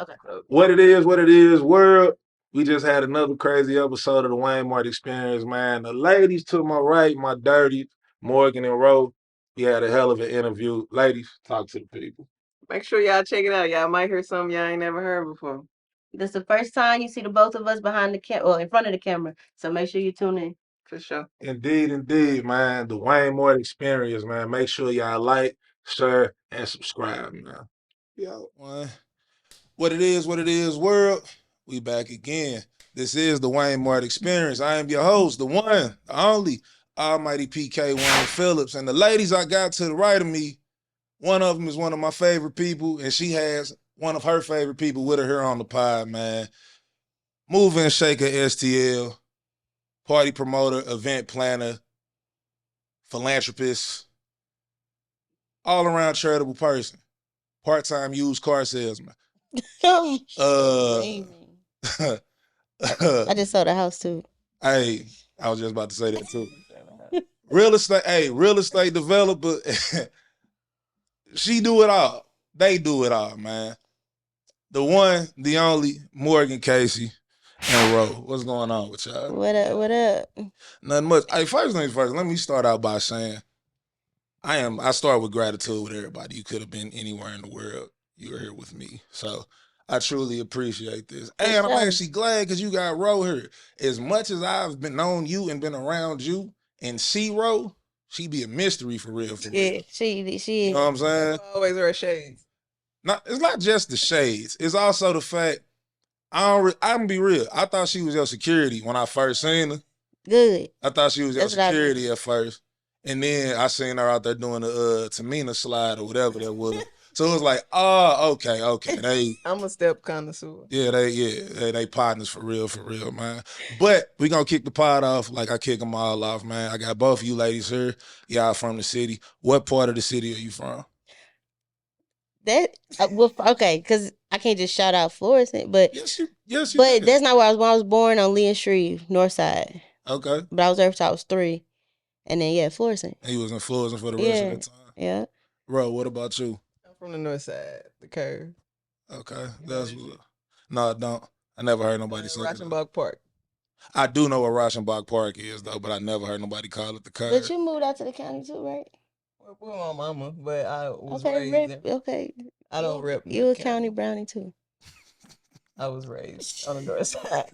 Okay. What it is, world. We just had another crazy episode of the Waynemart Experience, man. The ladies to my right, my dirty, Morgan and Roe. We had a hell of an interview. Ladies, talk to the people. Make sure y'all check it out. Y'all might hear something y'all ain't never heard before. This is the first time you see the both of us behind the camera, in front of the camera. So make sure you tune in. For sure. Indeed, man. The Waynemart Experience, man. Make sure y'all like, share, and subscribe, man. Yo, man. What it is, world. We back again. This is the Waynemart Experience. I am your host, the one, the only, almighty PK Wayne Phillips. And the ladies I got to the right of me, one of them is one of my favorite people, and she has one of her favorite people with her here on the pod, man. Mover and shaker STL, party promoter, event planner, philanthropist, all-around charitable person, part-time used car salesman. I just sold a house too. Hey, I was just about to say that too. Real estate developer. She do it all. They do it all, man. The one, the only, Morgan Casey and Ro. What's going on with y'all? What up? Nothing much. Hey, first things first, let me start out by saying I start with gratitude with everybody. You could have been anywhere in the world. You were here with me. So I truly appreciate this. And I'm actually glad because you got Ro here. As much as I've been known you and been around you and see Ro, she be a mystery for real. Yeah, she. You know what I'm saying? Always wear shades. It's not just the shades. It's also the fact, I'm gonna be real. I thought she was your security when I first seen her. Good. I thought she was your security at first. And then I seen her out there doing the Tamina slide or whatever that was. So it was like, oh, okay. I'm a step connoisseur. Yeah, they partners for real, man. But we gonna kick the pod off like I kick them all off, man. I got both of you ladies here. Y'all from the city. What part of the city are you from? Okay, because I can't just shout out Florissant, but yes, you but can. that's not where I was. When I was born on Lee and Shreve, North Side. Okay. But I was there until I was 3. And then, Florissant. He was in Florissant for the rest of the time. Yeah. Bro, what about you? I'm from the North Side, the curve. Okay. That's what. No, I don't. I never heard nobody say that. Block Park. I do know what Block Park is, though, but I never heard nobody call it the curve. But you moved out to the county, too, right? Well, my mama, but I was raised there. Okay. I don't rep. You a county brownie, too. I was raised on the North Side.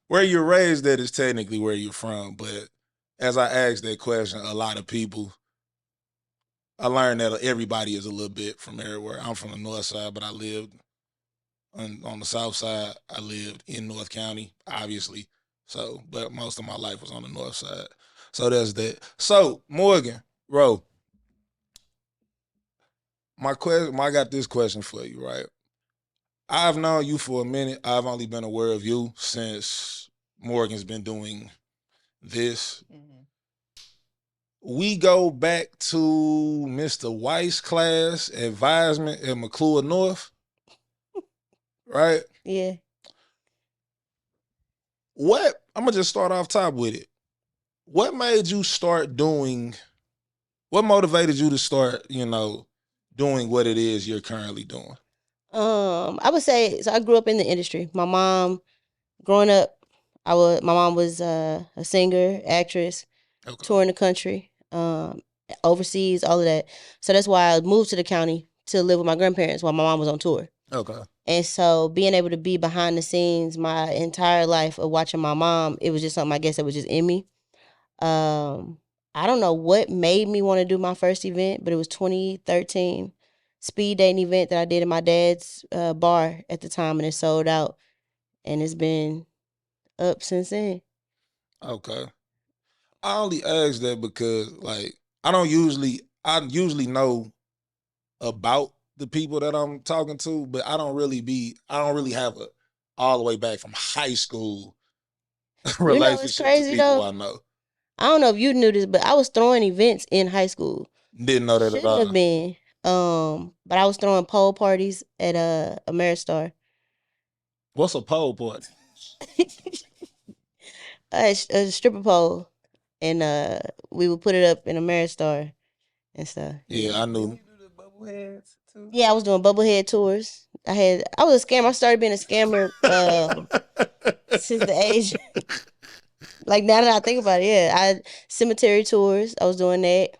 Where you're raised at is technically where you're from, but as I asked that question, a lot of people, I learned that everybody is a little bit from everywhere. I'm from the North Side, but I lived on the South Side. I lived in North County, obviously. So, but most of my life was on the North Side. So there's that. So, Morgan, Ro, I got this question for you, right? I've known you for a minute. I've only been aware of you since Morgan's been doing this. Mm-hmm. We go back to Mr. Weiss class advisement at McClure North, right? Yeah. I'm going to just start off top with it. What made you start doing, what motivated you to start, doing what it is you're currently doing? I would say, so I grew up in the industry. My mom, growing up, my mom was a singer, actress, touring the country, overseas, all of that. So that's why I moved to the county to live with my grandparents while my mom was on tour. Okay. And so being able to be behind the scenes my entire life of watching my mom, it was just something I guess that was just in me. I don't know what made me want to do my first event, but it was 2013 speed dating event that I did in my dad's bar at the time, and it sold out, and it's been up since then. Okay. I only ask that because, I usually know about the people that I'm talking to, but I don't really have a all the way back from high school relationship it's crazy, to people though? I know. I don't know if you knew this, but I was throwing events in high school. Didn't know that at all. Shouldn't have been. But I was throwing pole parties at Ameristar. What's a pole party? A stripper pole, and we would put it up in Ameristar and stuff. Yeah, I knew. You do the bubbleheads too? Yeah, I was doing bubblehead tours. I was a scammer. I started being a scammer since the age like now that I think about it, yeah. Cemetery tours. I was doing that.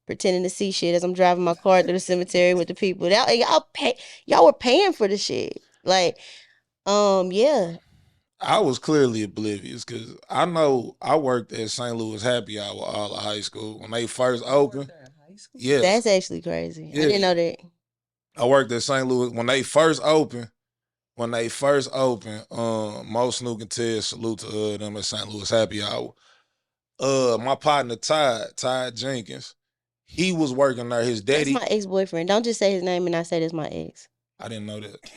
Pretending to see shit as I'm driving my car through the cemetery with the people. Y'all were paying for the shit. Like, yeah. I was clearly oblivious because I know I worked at St. Louis Happy Hour all of high school when they first opened. Yes, That's actually crazy. I didn't yeah. know that. I worked at St. Louis when they first opened. When they first opened, Mo Snook and Ted, salute to them at St. Louis Happy Hour. My partner Ty Jenkins, he was working there. His That's daddy, my ex boyfriend. Don't just say his name and I say that's my ex. I didn't know that.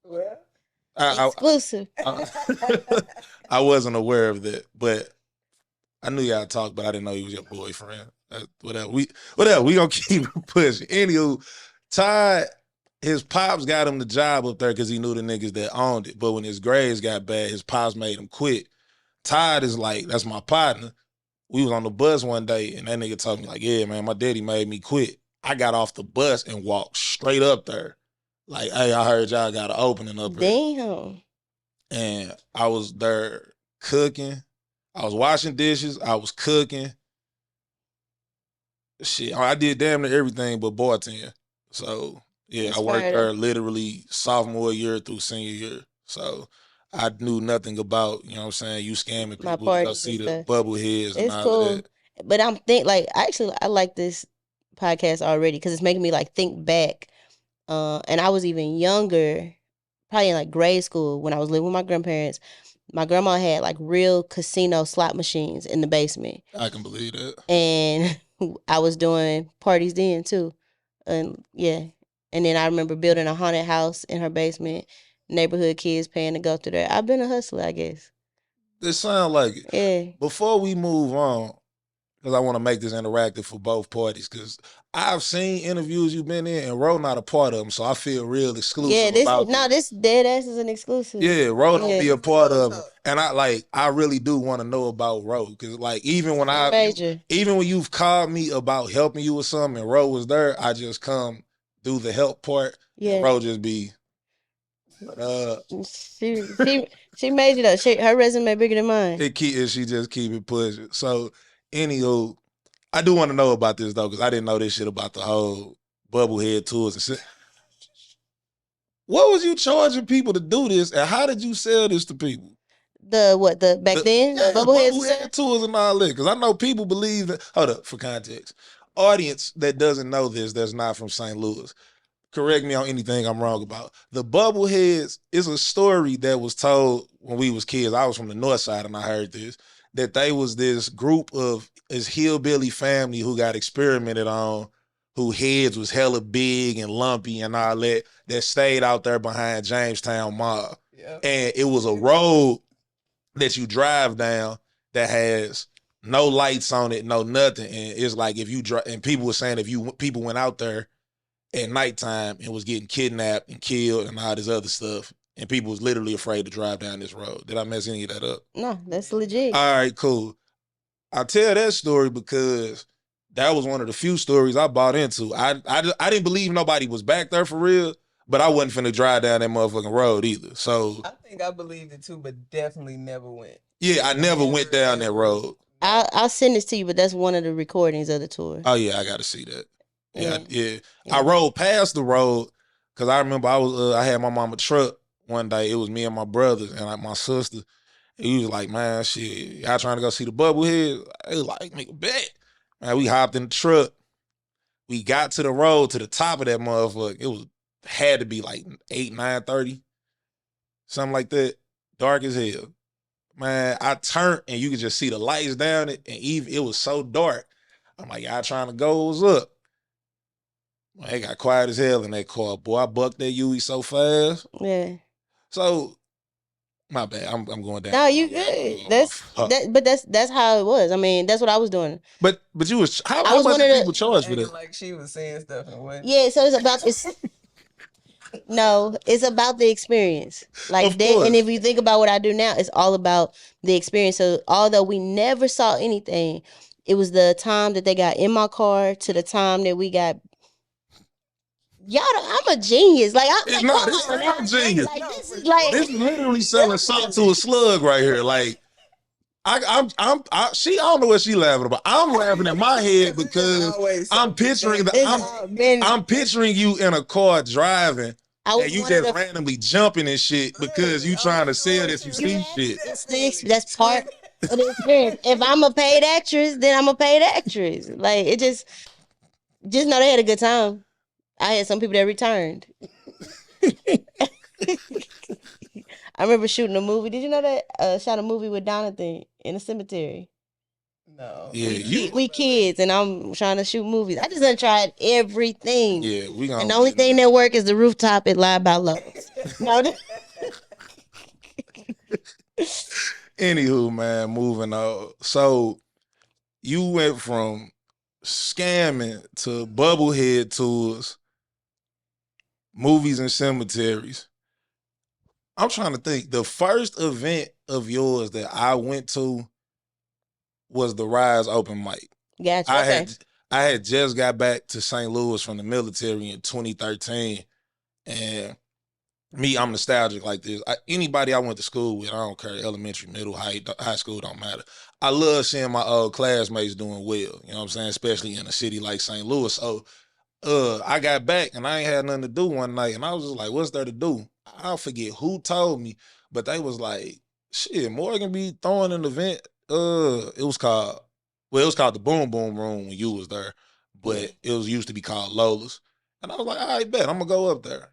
Well, I, Exclusive. I wasn't aware of that, but I knew y'all talked, but I didn't know he was your boyfriend. Whatever. We gonna keep pushing. Anywho, Ty, his pops got him the job up there because he knew the niggas that owned it. But when his grades got bad, his pops made him quit. Todd is like, that's my partner. We was on the bus one day, and that nigga told me, like, yeah, man, my daddy made me quit. I got off the bus and walked straight up there. Like, hey, I heard y'all got an opening up here. Damn. And I was there cooking. I was washing dishes. I was cooking. Shit, I did damn near everything but bartend. So, yeah, That's I worked fired there up. literally sophomore year through senior year. So, I knew nothing about, you know what I'm saying, you scamming My people to go parties and see the stuff. bubble heads and It's all of cool. that. But I like this podcast already because it's making me like think back. And I was even younger, probably in like grade school when I was living with my grandparents. My grandma had like real casino slot machines in the basement. I can believe that. And I was doing parties then too. And yeah. And then I remember building a haunted house in her basement, neighborhood kids paying to go through there. I've been a hustler, I guess. This sound like it. Yeah. Before we move on, because I want to make this interactive for both parties, because I've seen interviews you've been in, and Ro not a part of them, so I feel real exclusive about This dead ass is an exclusive. Yeah, Ro don't Yeah. be a part of it, and I really do want to know about Ro, because like Major. even when you've called me about helping you with something, and Ro was there, I just come do the help part, and Yeah. Ro just be. She made it up. Her resume bigger than mine. She just keep it pushing. So, anywho, I do want to know about this though, because I didn't know this shit about the whole bubblehead tours and shit. What was you charging people to do this, and how did you sell this to people? The back then? Yeah, Bubblehead tours and all that. Because I know people believe that. Hold up, for context. Audience that doesn't know this, that's not from St. Louis. Correct me on anything I'm wrong about. The Bubbleheads is a story that was told when we was kids. I was from the north side and I heard this, that they was this group of this hillbilly family who got experimented on, who heads was hella big and lumpy and all that stayed out there behind Jamestown Mall. Yep. And it was a road that you drive down that has no lights on it, no nothing. And it's like if you drive, and people were saying people went out there at nighttime and was getting kidnapped and killed and all this other stuff. And people was literally afraid to drive down this road. Did I mess any of that up? No, that's legit. All right, cool. I tell that story because that was one of the few stories I bought into. I didn't believe nobody was back there for real, but I wasn't finna drive down that motherfucking road either. So I think I believed it too, but definitely never went. Yeah, I never went down that road. I'll send this to you, but that's one of the recordings of the tour. Oh yeah, I got to see that. Yeah. I rode past the road because I remember I had my mama truck one day. It was me and my brothers and like my sister. And he was like, man, shit, y'all trying to go see the Bubblehead? They was like, make a bet. Man, we hopped in the truck. We got to the road, to the top of that motherfucker. It had to be like 8, 9:30. Something like that. Dark as hell. Man, I turned and you could just see the lights down it. And even it was so dark. I'm like, y'all trying to go? What's up? Man, it got quiet as hell in that car. Boy, I bucked that UE so fast. Yeah. So, my bad. I'm going down. No, you good. That's how it was. I mean, that's what I was doing. But you was how much did people charge for that? Like she was saying stuff and what? Yeah, so it's about the experience. Like that, and if you think about what I do now, it's all about the experience. So although we never saw anything, it was the time that they got in my car to the time that we got I'm a genius. Like, It's like, not. come This on, ain't no genius. like this is like This is literally selling salt to a slug right here. Like, I don't know what she laughing about. I'm laughing in my head because I'm picturing I'm picturing you in a car driving. And you just randomly jumping and shit because you trying to sell this you see shit. That's part of the experience. If I'm a paid actress, then I'm a paid actress. Like, it just know they had a good time. I had some people that returned. I remember shooting a movie. Did you know that? Shot a movie with Jonathan in a cemetery. No. Yeah, we kids, and I'm trying to shoot movies. I just done tried everything. Yeah, we gonna. And the only thing that work is the rooftop at Live by Lowe's. No. Anywho, man, moving on. So you went from scamming to bubblehead tours, movies and cemeteries. I'm trying to think. The first event of yours that I went to was the Rise open mic. Gotcha. I had just got back to St. Louis from the military in 2013, and I'm nostalgic like this. Anybody I went to school with, I don't care, elementary, middle, high school, don't matter. I love seeing my old classmates doing well, you know what I'm saying, especially in a city like St. Louis. So I got back and I ain't had nothing to do one night, and I was just like, what's there to do? I'll forget who told me, but they was like, shit, Morgan be throwing an event. It was called the Boom Boom Room when you was there, but it was used to be called Lola's. And I was like, all right, bet, I'm gonna go up there.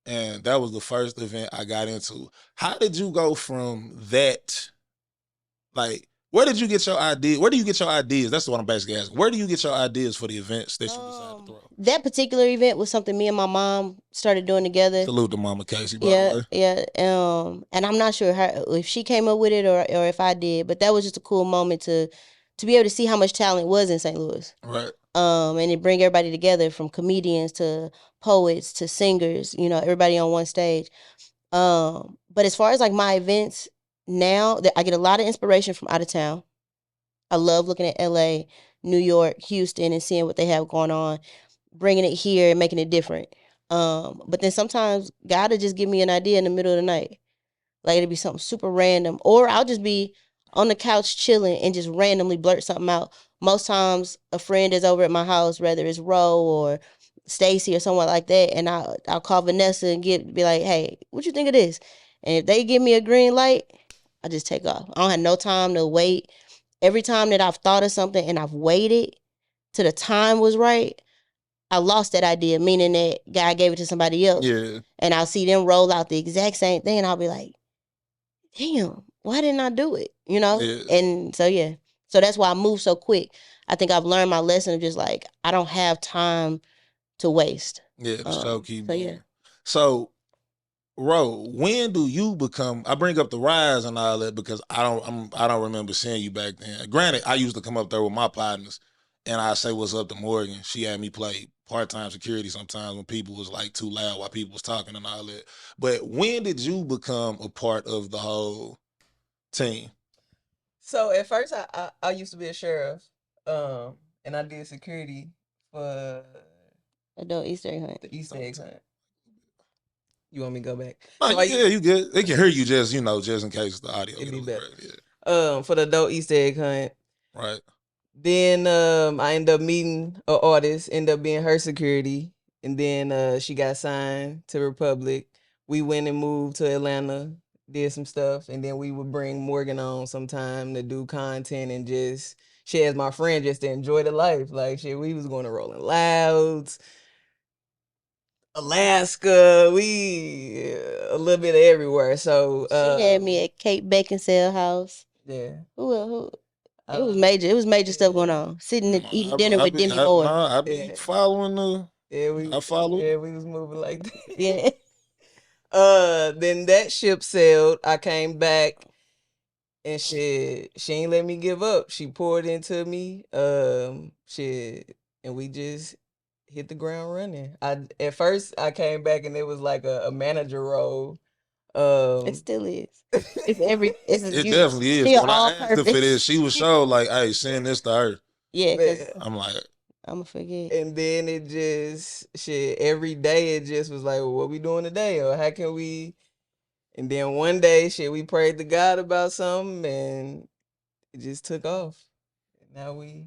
And that was the first event I got into. How did you go from that? Like, where did you get your idea? Where do you get your ideas? That's what I'm basically asking. Where do you get your ideas for the events that you decide to throw? That particular event was something me and my mom started doing together. Salute to Mama Casey, by the way. Yeah. And I'm not sure if she came up with it or if I did, but that was just a cool moment to be able to see how much talent was in St. Louis. Right. And it bring everybody together, from comedians to poets to singers, everybody on one stage. But as far as like my events now, I get a lot of inspiration from out of town. I love looking at LA, New York, Houston, and seeing what they have going on, bringing it here and making it different. But then sometimes God will just give me an idea in the middle of the night. Like, it'll be something super random, or I'll just be on the couch chilling and just randomly blurt something out. Most times a friend is over at my house, whether it's Ro or Stacy or someone like that, and I'll call Vanessa and be like, hey, what you think of this? And if they give me a green light, I just take off. I don't have no time to wait. Every time that I've thought of something and I've waited till the time was right, I lost that idea, meaning that God gave it to somebody else. Yeah. And I'll see them roll out the exact same thing, and I'll be like, damn, why didn't I do it? Yeah. And so, yeah. So that's why I move so quick. I think I've learned my lesson of just like, I don't have time to waste. Yeah, so keep going. yeah. So, Ro, when do you become? I bring up the Rise and all that because I don't remember seeing you back then. Granted, I used to come up there with my partners, and I say what's up to Morgan. She had me play part-time security sometimes when people was like too loud while people was talking and all that. But when did you become a part of the whole team? So at first, I used to be a sheriff, and I did security for Adult Easter egg hunt. the Easter egg hunt. You want me to go back? Oh, yeah, you good. They can hear you just in case the audio. It'd be better. Yeah. For the adult Easter egg hunt. Right. Then I ended up meeting an artist, ended up being her security, and then she got signed to Republic. We went and moved to Atlanta, did some stuff, and then we would bring Morgan on sometime to do content and just she as my friend just to enjoy the life. Like shit, we was going to Rolling Louds, Alaska, we a little bit of everywhere. So she had me at Kate Beckinsale house. Yeah. Who? It was major. It was major stuff going on. Sitting and eating dinner with Demi Moore. I be following the. I follow. Yeah, we was moving like that. Yeah. Then that ship sailed. I came back, and she ain't let me give up. She poured into me. And we just hit the ground running. At first I came back and it was like a manager role. It still is. It definitely is. When I asked her for this, she was so like, "Hey, send this to her." Yeah, I'm like, I'ma forget. And then it just shit every day. It just was like, well, what we doing today, or how can we? And then one day, shit, we prayed to God about something, and it just took off. And now we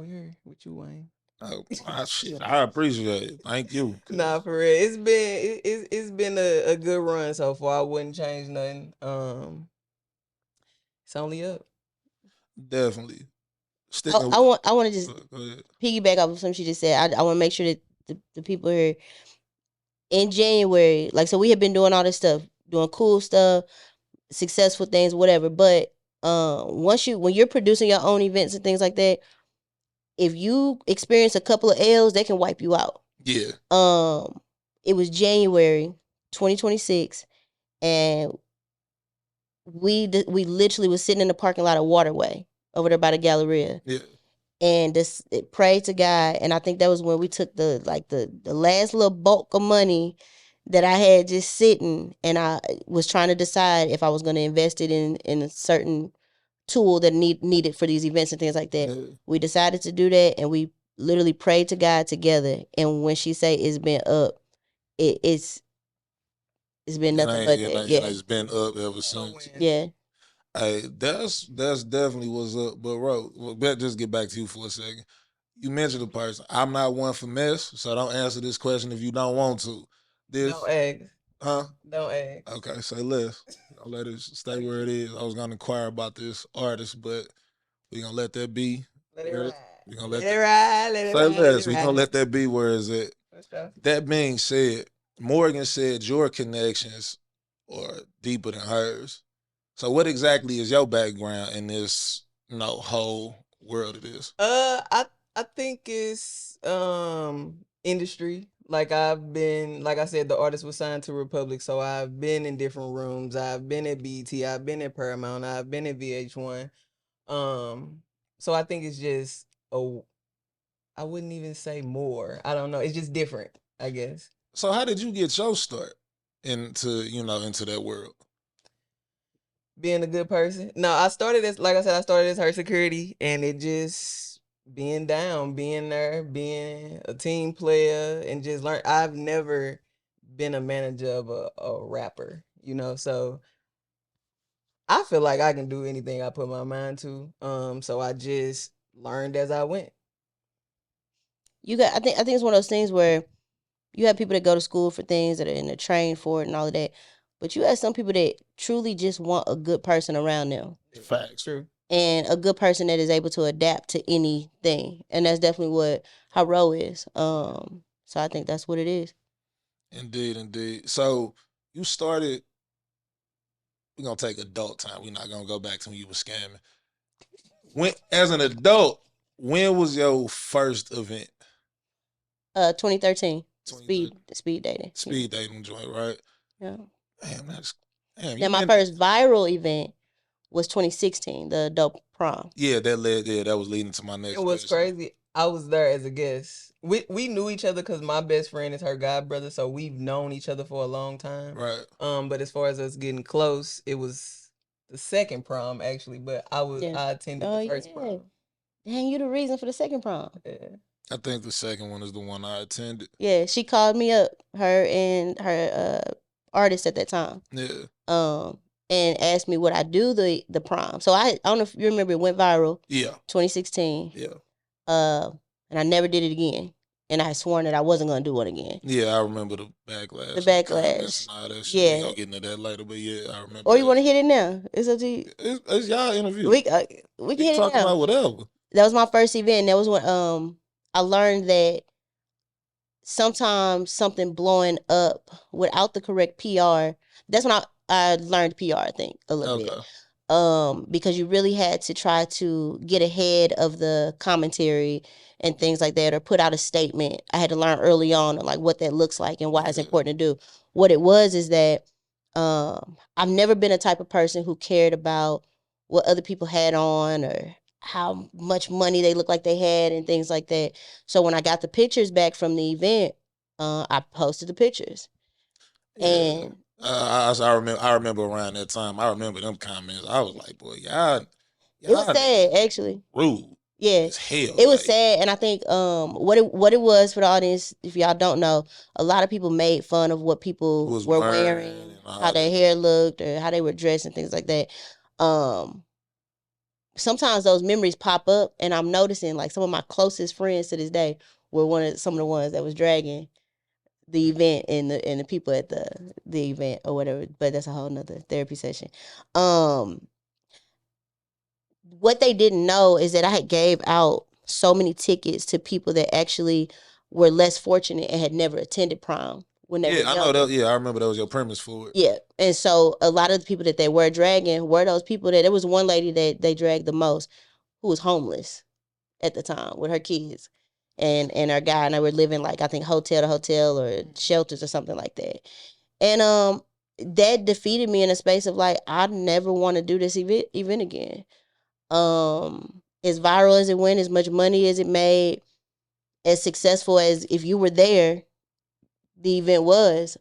here with you, Wayne. Oh, shit, I appreciate it. Thank you. Nah, for real, it's been a good run so far. I wouldn't change nothing. It's only up. Definitely. I want to just piggyback off of something she just said. I want to make sure that the people here in January, like, so we have been doing all this stuff, doing cool stuff, successful things, whatever. But when you're producing your own events and things like that, if you experience a couple of L's, they can wipe you out. Yeah. It was January 2026, and we literally was sitting in the parking lot of Waterway over there by the Galleria. Yeah. And it prayed to God, and I think that was when we took the last little bulk of money that I had just sitting, and I was trying to decide if I was going to invest it in a certain tool that needed for these events and things like that. Yeah. We decided to do that, and we literally prayed to God together. And when she say it's been up, it's been nothing but that. Yeah, it's been up ever since. Yeah. Hey, that's definitely what's up. But Ro, well, just get back to you for a second. You mentioned a person. I'm not one for mess, so don't answer this question if you don't want to. No eggs. Huh? No eggs. Okay, say less. I'll let it stay where it is. I was gonna inquire about this artist, but we're gonna let that be. Let it ride. We're gonna let it ride. Let it say ride. less. We're gonna let that be where it's at. Okay. That being said, Morgan said your connections are deeper than hers. So what exactly is your background in this, whole world of this? I think it's industry. Like I said, the artist was signed to Republic, so I've been in different rooms. I've been at BET, I've been at Paramount, I've been at VH1. So I think it's just I wouldn't even say more. I don't know. It's just different, I guess. So how did you get your start into that world? Being a good person. No, I started as her security, and it just being down, being there, being a team player, and just learn. I've never been a manager of a rapper, so I feel like I can do anything I put my mind to. So I just learned as I went. I think it's one of those things where you have people that go to school for things that are in the train for it and all of that. But you have some people that truly just want a good person around them. Facts. True. And a good person that is able to adapt to anything. And that's definitely what Haro is. So I think that's what it is. Indeed. So you started, we're going to take adult time. We're not going to go back to when you were scamming. As an adult, when was your first event? 2013. Speed dating. Speed dating joint, right? Yeah. Damn. Now my first viral event was 2016, the adult prom. Yeah, that was leading to my next. It was crazy. I was there as a guest. We knew each other because my best friend is her god brother, so we've known each other for a long time. Right. But as far as us getting close, it was the second prom actually. But I attended the first prom. Dang, you the reason for the second prom. Yeah. I think the second one is the one I attended. Yeah, she called me up, her and her artist at that time. Yeah. And asked me would I do the prom. So I don't know if you remember, it went viral. Yeah. 2016. Yeah. And I never did it again. And I had sworn that I wasn't gonna do one again. Yeah, I remember the backlash. The backlash. And all that shit. Yeah. We'll get into that later, but yeah, I remember. Or you want to hit it now? It's up to you. It's y'all interview. We can hit it talk now. About whatever. That was my first event. That was when I learned that sometimes something blowing up without the correct PR. That's when I learned PR, I think, a little bit. Because you really had to try to get ahead of the commentary and things like that, or put out a statement. I had to learn early on like what that looks like and why it's important to do. What it was is that I've never been a type of person who cared about what other people had on or how much money they looked like they had and things like that. So when I got the pictures back from the event, I posted the pictures. Yeah. And I remember around that time. I remember them comments. I was like, boy, y'all it was sad, actually. Rude. Yeah, It's hell. it was Like, sad, and I think what it was for the audience, if y'all don't know, a lot of people made fun of what people was were wearing wearing, and how all their that. hair looked, or how they were dressed, and things like that. Um, Sometimes those memories pop up, and I'm noticing like some of my closest friends to this day were some of the ones that was dragging the event and the people at the event or whatever. But that's a whole nother therapy session. Um, what they didn't know is that I had gave out so many tickets to people that actually were less fortunate and had never attended prom when they were Yeah, I know younger. that. Yeah, I remember that was your premise for it. Yeah. And so a lot of the people that they were dragging were those people that there was one lady that they dragged the most who was homeless at the time with her kids and her guy, and they were living like I think hotel to hotel or shelters or something like that. And that defeated me in a space of like I never want to do this event again. As viral as it went, as much money as it made, as successful as if you were there, the event was.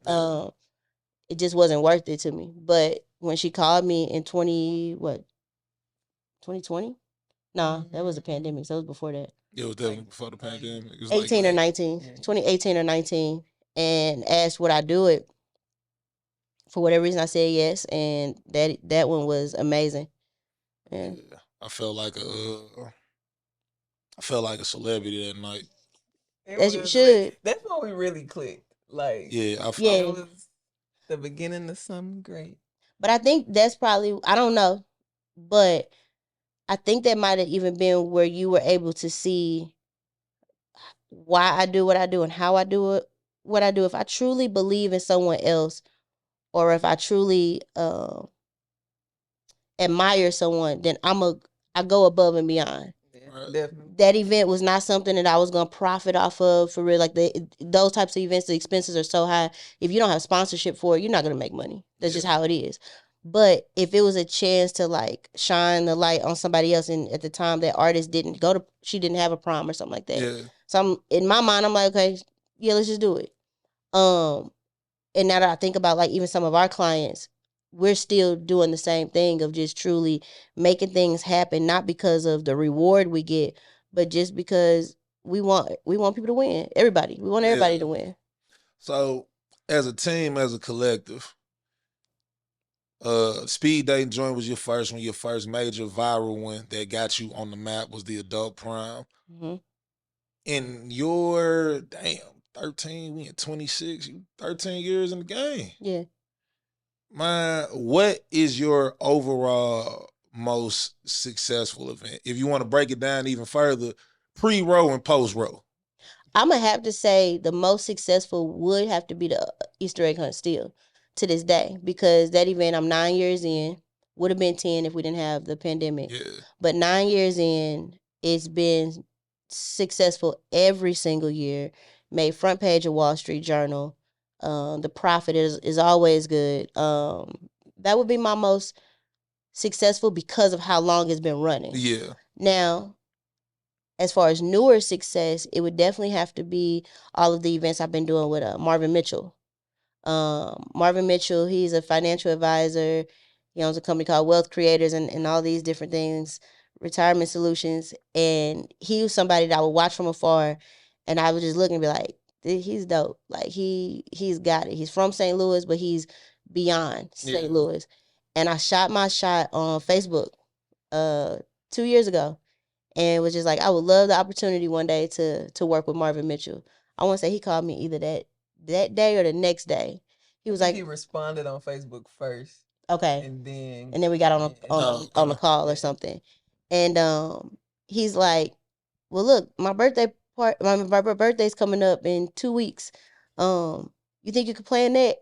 It just wasn't worth it to me. But when she called me in 2020? No, that was a pandemic. So it was before that. It was definitely before the pandemic. It was like 18 or 19. 2018 or 19. And asked would I do it. For whatever reason I said yes. And that one was amazing. Yeah. yeah, I felt like a celebrity that night. As you should. That's when we really clicked. Like, Yeah, Yeah. that was the beginning of something great. But I think that's probably I don't know. But I think that might have even been where you were able to see why I do what I do and how I do it, what I do. If I truly believe in someone else, or if I truly admire someone, then I go above and beyond. Yeah, definitely. That event was not something that I was gonna profit off of for real. Like those types of events, the expenses are so high. If you don't have sponsorship for it, you're not gonna make money. That's just how it is. But if it was a chance to like shine the light on somebody else, and at the time that artist didn't go to, she didn't have a prom or something like that. Yeah. So in my mind, I'm like, okay, yeah, let's just do it. Um, and now that I think about like even some of our clients, we're still doing the same thing of just truly making things happen, not because of the reward we get, but just because we want people to win. Everybody, we want everybody to win. So, as a team, as a collective, speed dating joint was your first one. Your first major viral one that got you on the map was the adult prom. Mm-hmm. In your 13, we in 26, you 13 years in the game. Yeah. Man, what is your overall most successful event? If you want to break it down even further, pre-row and post-row. I'm gonna have to say the most successful would have to be the Easter egg hunt still to this day, because that event I'm 9 years in, would have been 10 if we didn't have the pandemic. Yeah. But 9 years in, it's been successful every single year. Made front page of Wall Street Journal. The profit is always good. That would be my most successful because of how long it's been running. Yeah. Now, as far as newer success, it would definitely have to be all of the events I've been doing with Marvin Mitchell. Marvin Mitchell, he's a financial advisor. He owns a company called Wealth Creators and all these different things, retirement solutions. And he was somebody that I would watch from afar, and I would just look and be like, he's dope. Like he's got it. He's from St. Louis, but he's beyond St. Louis. And I shot my shot on Facebook 2 years ago, and was just like, I would love the opportunity one day to work with Marvin Mitchell. I want to say he called me either that day or the next day. He was like, he responded on Facebook first. Okay, and then we got on a call or Yeah. something, and he's like, well, look, my birthday's coming up in 2 weeks. You think you could plan that?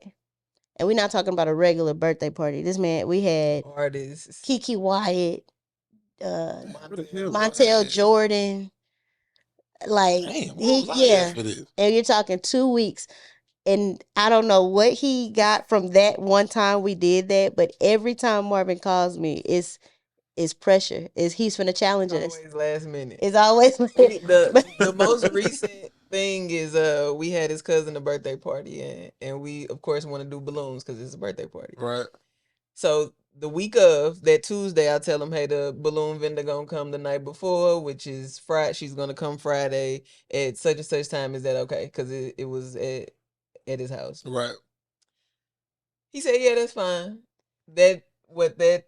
And we're not talking about a regular birthday party. This man, we had Artists. Kiki Wyatt, Montel Montel Jordan. Like Damn, what was I at for this? and you're talking 2 weeks, and I don't know what he got from that one time we did that, but every time Marvin calls me, it's pressure. He's finna challenge us. Always last minute. It's always the most recent thing is we had his cousin a birthday party, and we of course want to do balloons because it's a birthday party. Right. So the week of that Tuesday, I tell him, hey, the balloon vendor gonna come the night before, which is Friday. She's gonna come Friday at such and such time. Is that okay? Because it was at his house. Right. He said, yeah, that's fine. That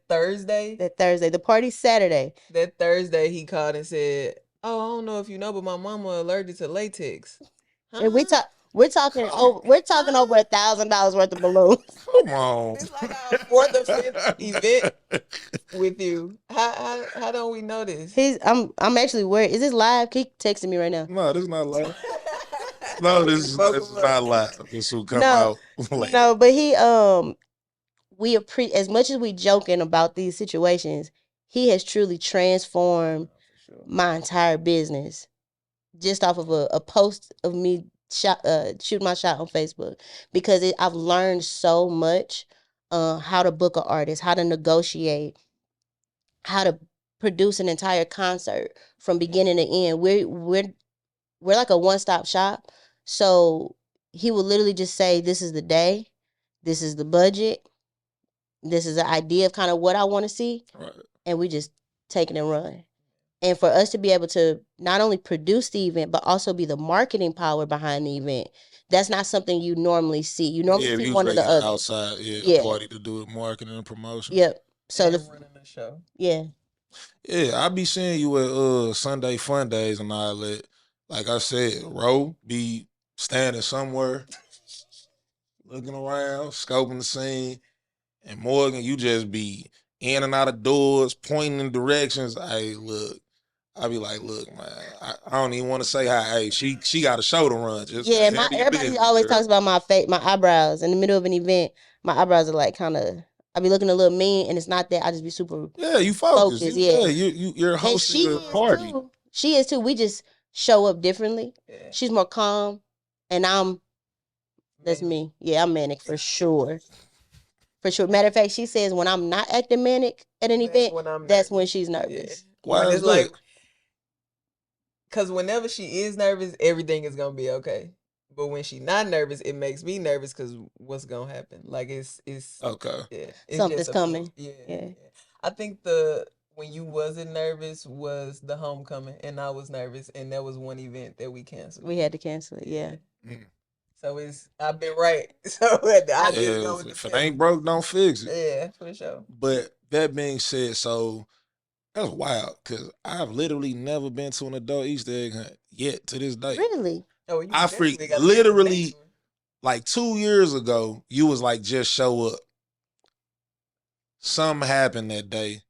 Thursday? That Thursday. The party's Saturday. That Thursday, he called and said, oh, I don't know if you know, but my mama allergic to latex. Huh? And we're talking over $1,000 worth of balloons. Come on. It's like our fourth or fifth event with you. How don't we know this? I'm actually worried. Is this live? Keep texting me right now. No, this is not live. No, this is not live. This will come No, out later. No, but we as much as we joking about these situations, he has truly transformed my entire business just off of a post of me shooting my shot on Facebook, because I've learned so much, how to book an artist, how to negotiate, how to produce an entire concert from beginning to end. We're like a one-stop shop. So he will literally just say, this is the day, this is the budget, this is the idea of kind of what I want to see. Right. And we just take it and run. And for us to be able to not only produce the event, but also be the marketing power behind the event, that's not something you normally see. You normally see one or the other. Outside, party to do the marketing and promotion. Yep. So running the show. Yeah. Yeah, I be seeing you at Sunday Fun Days and all that. Like I said, Ro be standing somewhere, looking around, scoping the scene, and Morgan, you just be in and out of doors, pointing in directions. Hey, look. I be like, look, man, I don't even want to say hi. Hey, she got a show to run. Just everybody always talks about my face, my eyebrows. In the middle of an event, my eyebrows are like kind of, I be looking a little mean, and it's not that. I just be super you focused. You're And hosting she a is party. too. She is too. We just show up differently. Yeah. She's more calm, and that's me. Yeah, I'm manic for sure. For sure. Matter of fact, she says when I'm not acting manic at an event, that's when she's nervous. Yeah. Why is it's that? like, because whenever she is nervous, everything is gonna be okay. But when she's not nervous, it makes me nervous because what's gonna happen? Like it's okay. Yeah, it's Something's just coming. Yeah. I think when you wasn't nervous was the homecoming, and I was nervous, and that was one event that we canceled. We had to cancel it. Yeah. Mm. So I've been right. So I just go with the if it ain't broke, don't fix it. Yeah, for sure. But that being said, so that's wild because I've literally never been to an adult Easter egg hunt yet to this day. Really? Oh, I literally like 2 years ago, you was like, just show up. Something happened that day,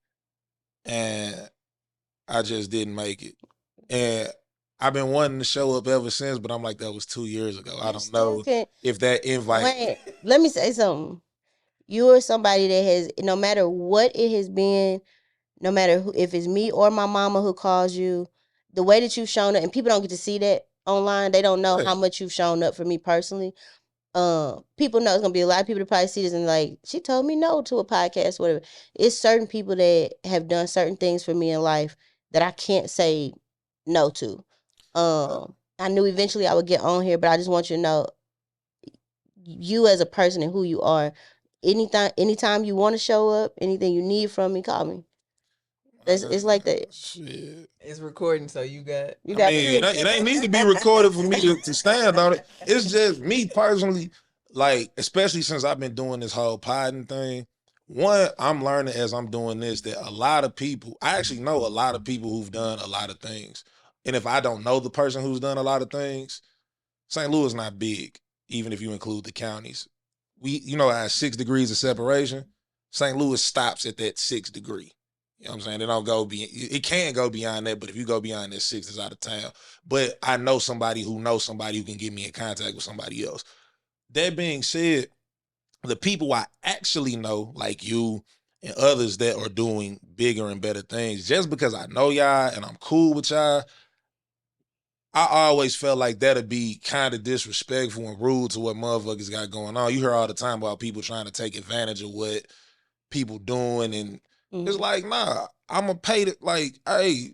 and I just didn't make it. And I've been wanting to show up ever since, but I'm like, that was 2 years ago. I don't know if that invite. Wait, let me say something. You are somebody that has, no matter what it has been, no matter if it's me or my mama who calls you, the way that you've shown up, and people don't get to see that online. They don't know how much you've shown up for me personally. People know it's gonna be a lot of people that probably see this and like, she told me no to a podcast, whatever. It's certain people that have done certain things for me in life that I can't say no to. I knew eventually I would get on here, but I just want you to know, you as a person and who you are. Anytime you want to show up, anything you need from me, call me. It's like that. Shit. It's recording, so you got. It ain't need to be recorded for me to stand on it. It's just me personally, like, especially since I've been doing this whole podding thing. One, I'm learning as I'm doing this that a lot of people, I actually know a lot of people who've done a lot of things. And if I don't know the person who's done a lot of things, St. Louis is not big, even if you include the counties. We, at 6 degrees of separation, St. Louis stops at that 6 degree. You know what I'm saying? They don't go it can go beyond that, but if you go beyond that 6, it's out of town. But I know somebody who knows somebody who can get me in contact with somebody else. That being said, the people I actually know, like you and others that are doing bigger and better things, just because I know y'all and I'm cool with y'all, I always felt like that'd be kind of disrespectful and rude to what motherfuckers got going on. You hear all the time about people trying to take advantage of what people doing, and it's like, nah, I'm going to pay it. Like, hey,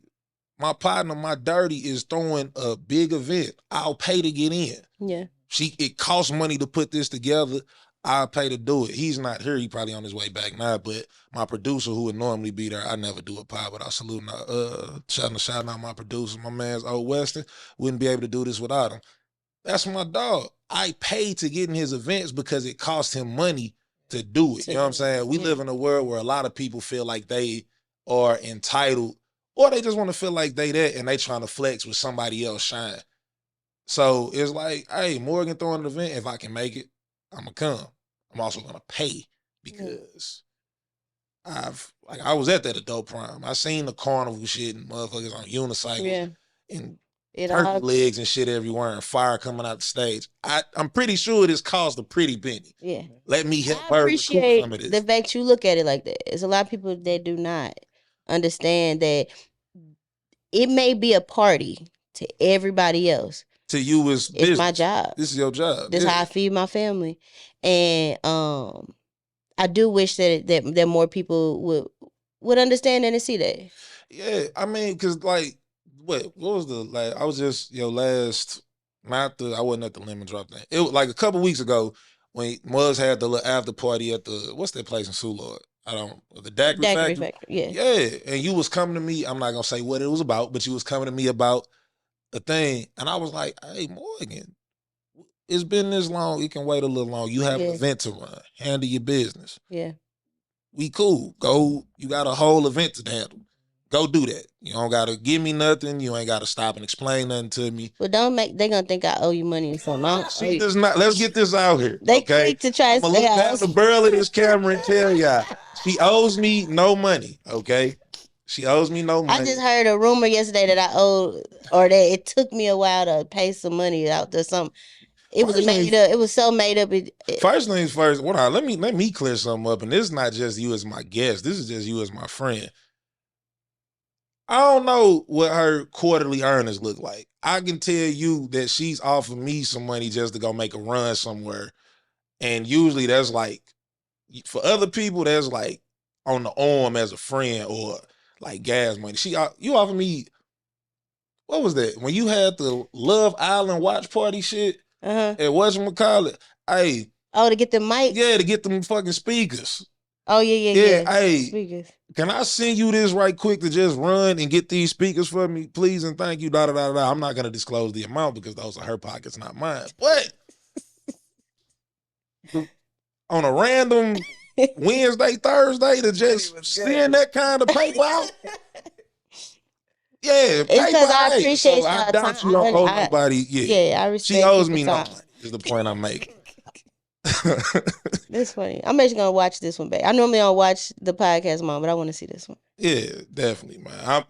my partner, my dirty, is throwing a big event. I'll pay to get in. Yeah. It costs money to put this together. I'll pay to do it. He's not here. He probably on his way back now. But my producer, who would normally be there, I never do a pod without saluting. Shouting out my producer, my man's Old Western. Wouldn't be able to do this without him. That's my dog. I paid to get in his events because it cost him money to do it. You know what I'm saying? We live in a world where a lot of people feel like they are entitled, or they just want to feel like they that and they trying to flex with somebody else shine. So it's like, hey, Morgan throwing an event. If I can make it, I'm gonna come. I'm also gonna pay because I was at that adult prime. I seen the carnival shit and motherfuckers on unicycles and turkey legs and shit everywhere and fire coming out the stage. I'm pretty sure this cost a pretty penny. Yeah. Let me help I her recoup some of this. The fact you look at it like that. There's a lot of people that do not understand that it may be a party to everybody else. To you it's my job. This is your job. This is how I feed my family. And I do wish that more people would understand that and see that. Yeah, I mean, because like, what was the like? I was just I wasn't at the lemon drop thing. It was like a couple weeks ago when Muzz had the little after party at the what's that place in Soulard? The Daiquiri Factory. Yeah, and you was coming to me. I'm not gonna say what it was about, but you was coming to me about a thing, and I was like, "Hey, Morgan, it's been this long. It can wait a little long. You have an event to run. Handle your business. Yeah, we cool. Go. You got a whole event to handle. Go do that. You don't gotta give me nothing. You ain't gotta stop and explain nothing to me. But they gonna think I owe you money or something. She does not. Let's get this out here. They quick to try to look down the barrel of this camera and tell y'all she owes me no money. Okay, she owes me no money. I just heard a rumor yesterday that I owed, or that it took me a while to pay some money out to some. It was made up. It was so made up. First things first. Let me clear something up. And this is not just you as my guest. This is just you as my friend. I don't know what her quarterly earnings look like. I can tell you that she's offered me some money just to go make a run somewhere. And usually that's like, for other people, that's like on the arm as a friend or like gas money. You offered me, what was that? When you had the Love Island watch party shit at whatchamacallit, hey. Oh, to get the mic? Yeah, to get them fucking speakers. Oh, yeah. Hey, speakers. Can I send you this right quick to just run and get these speakers for me, please and thank you, I'm not going to disclose the amount because those are her pockets, not mine. But on a random Wednesday, Thursday to just send that kind of paper out? Yeah, it's because I appreciate so I doubt you don't owe nobody. Yeah, I respect. She owes me no money, is the point I'm making. That's funny. I'm actually gonna watch this one back. I normally don't watch the podcast, Mom, but I want to see this one. Yeah, definitely, man.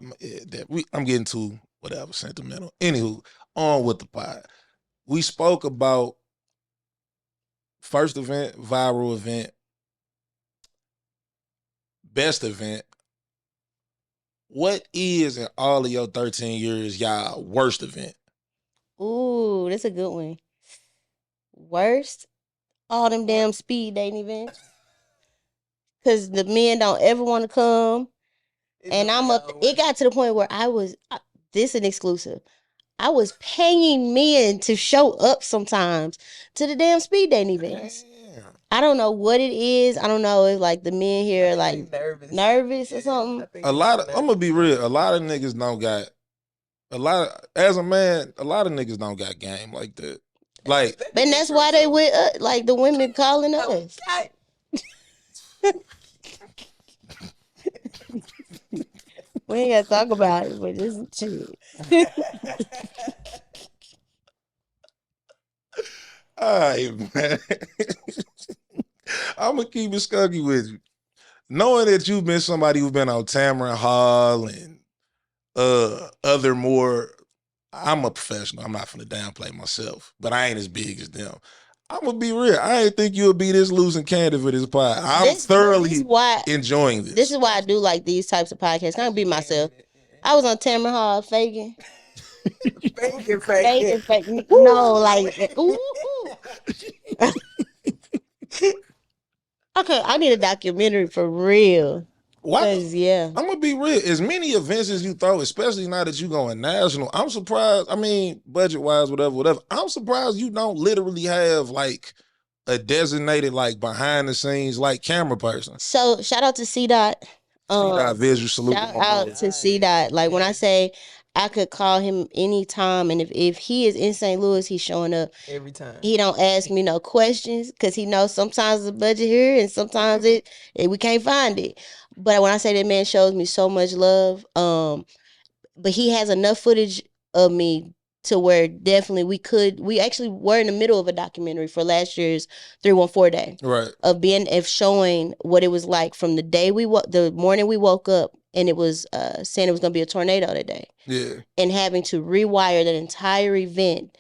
I'm getting too whatever sentimental. Anywho, on with the pod. We spoke about first event, viral event, best event. What is in all of your 13 years y'all worst event? Ooh, that's a good one. Worst? All them damn speed dating events. Because the men don't ever want to come. And it got to the point where this is an exclusive. I was paying men to show up sometimes to the damn speed dating events. Damn. I don't know what it is. I don't know if like the men here are like nervous or something. I'm going to be real. A lot of niggas don't got, as a man, a lot of niggas don't got game like that. Like, and that's why they with like the women calling us. We ain't gotta talk about it, but just shit. All right, man. I'm gonna keep it skunky with you. Knowing that you've been somebody who's been on Tamron Hall and other more. I'm a professional. I'm not finna downplay myself, but I ain't as big as them. I'm gonna be real. I ain't think you would be this loose and candid for this pod. I'm thoroughly enjoying this. This is why I do like these types of podcasts. I can be myself. I was on Tamron Hall faking. faking. No, like, ooh. Okay, I need a documentary for real. Why? Yeah. I'm gonna be real. As many events as you throw, especially now that you going national, I'm surprised. I mean, budget wise, whatever. I'm surprised you don't literally have like a designated like behind the scenes like camera person? So shout out to C Dot. C-Dot Visual, salute to Shout my out boy. to C Dot. Like when I say I could call him anytime, and if he is in St. Louis, he's showing up every time. He don't ask me no questions because he knows sometimes the budget here and sometimes we can't find it. But when I say that man shows me so much love, but he has enough footage of me to where definitely we actually were in the middle of a documentary for last year's 314 day. Right. Of showing what it was like from the day the morning we woke up and it was saying it was gonna be a tornado that day. Yeah. And having to rewire that entire event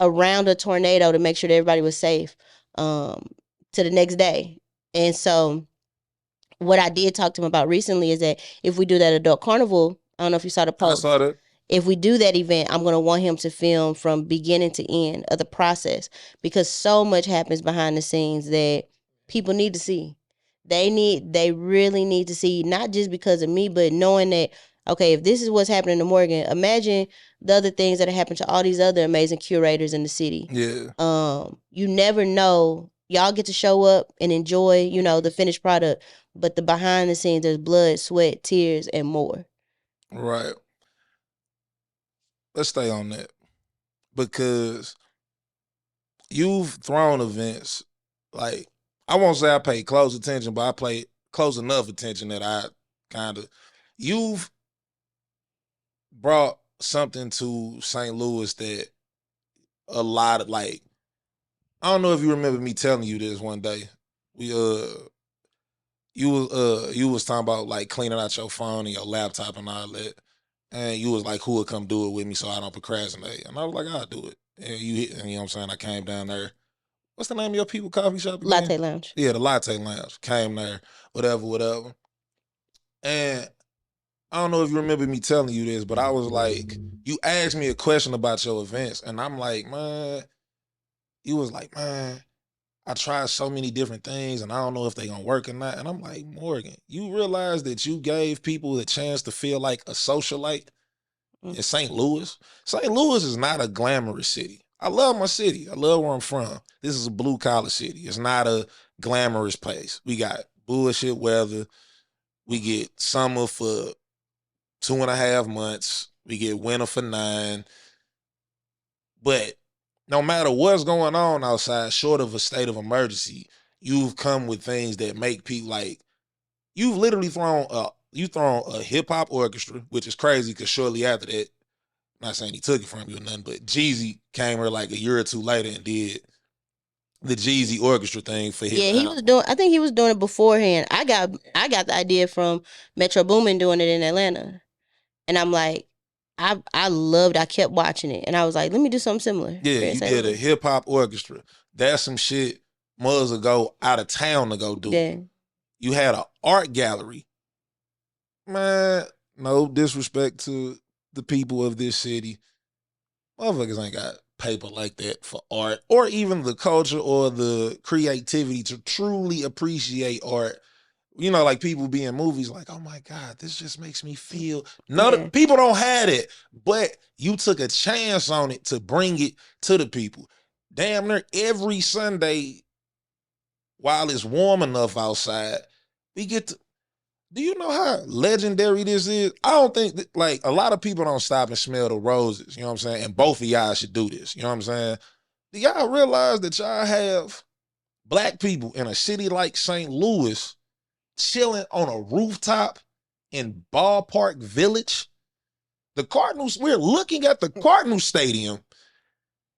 around a tornado to make sure that everybody was safe to the next day. And so what I did talk to him about recently is that if we do that adult carnival, I don't know if you saw the post. I saw that. If we do that event, I'm going to want him to film from beginning to end of the process because so much happens behind the scenes that people need to see. They really need to see, not just because of me, but knowing that, okay, if this is what's happening to Morgan, imagine the other things that have happened to all these other amazing curators in the city. Yeah. You never know. Y'all get to show up and enjoy, the finished product, but the behind the scenes, there's blood, sweat, tears, and more. Right. Let's stay on that because you've thrown events like, I won't say I paid close attention, but I paid close enough attention that I you've brought something to St. Louis that a lot of I don't know if you remember me telling you this one day. You was talking about like cleaning out your phone and your laptop and all that. And you was like, who would come do it with me so I don't procrastinate? And I was like, I'll do it. And you know what I'm saying? I came down there. What's the name of your people coffee shop again? Latte Lounge. Yeah, the Latte Lounge. Came there, whatever. And I don't know if you remember me telling you this, but I was like, you asked me a question about your events, and I'm like, man, you was like, man, I tried so many different things, and I don't know if they gonna work or not. And I'm like, Morgan, you realize that you gave people a chance to feel like a socialite in St. Louis? St. Louis is not a glamorous city. I love my city. I love where I'm from. This is a blue collar city. It's not a glamorous place. We got bullshit weather. We get summer for 2.5 months. We get winter for 9. But no matter what's going on outside, short of a state of emergency, you've come with things that make people like, you've literally thrown a hip hop orchestra, which is crazy because shortly after that, I'm not saying he took it from you or nothing, but Jeezy came here like a year or two later and did the Jeezy orchestra thing for hip hop. Yeah, he was doing. I think he was doing it beforehand. I got the idea from Metro Boomin doing it in Atlanta, and I'm like, I loved. I kept watching it, and I was like, let me do something similar. Yeah, you did a hip hop orchestra. That's some shit mothers will go out of town to go do. Yeah. You had an art gallery. Man, no disrespect to the people of this city. Motherfuckers ain't got paper like that for art or even the culture or the creativity to truly appreciate art. You know, like people be in movies like, oh my God, this just makes me feel. No, people don't have it, but you took a chance on it to bring it to the people. Damn near every Sunday, while it's warm enough outside, we get to. Do you know how legendary this is? I don't think like a lot of people don't stop and smell the roses. You know what I'm saying? And both of y'all should do this. You know what I'm saying? Do y'all realize that y'all have black people in a city like St. Louis chilling on a rooftop in Ballpark Village? The Cardinals, we're looking at the Cardinals Stadium.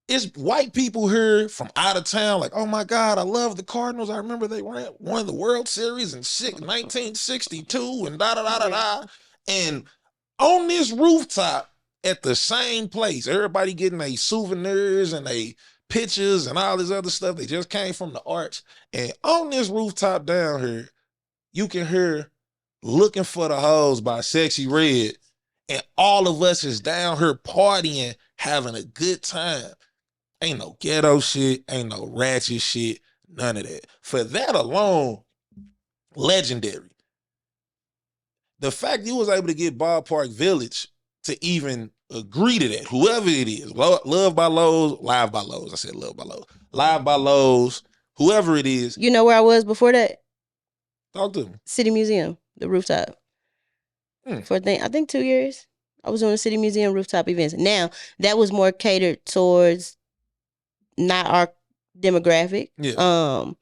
It's white people here from out of town like, oh my God, I love the Cardinals. I remember they won the World Series in 1962 and da-da-da-da-da. And on this rooftop at the same place, everybody getting their souvenirs and their pictures and all this other stuff. They just came from the arch. And on this rooftop down here, you can hear Looking for the Hoes by Sexy Red. And all of us is down here partying, having a good time. Ain't no ghetto shit, ain't no ratchet shit, none of that. For that alone, legendary. The fact you was able to get Ballpark Village to even agree to that, whoever it is, Love by Lowe's, Live by Lowe's. I said Love by Lowe's. Live by Lowe's whoever it is. You know where I was before that? Talk to me. City Museum, the rooftop. For I think 2 years. I was doing the City Museum rooftop events. Now, that was more catered towards not our demographic. Yeah.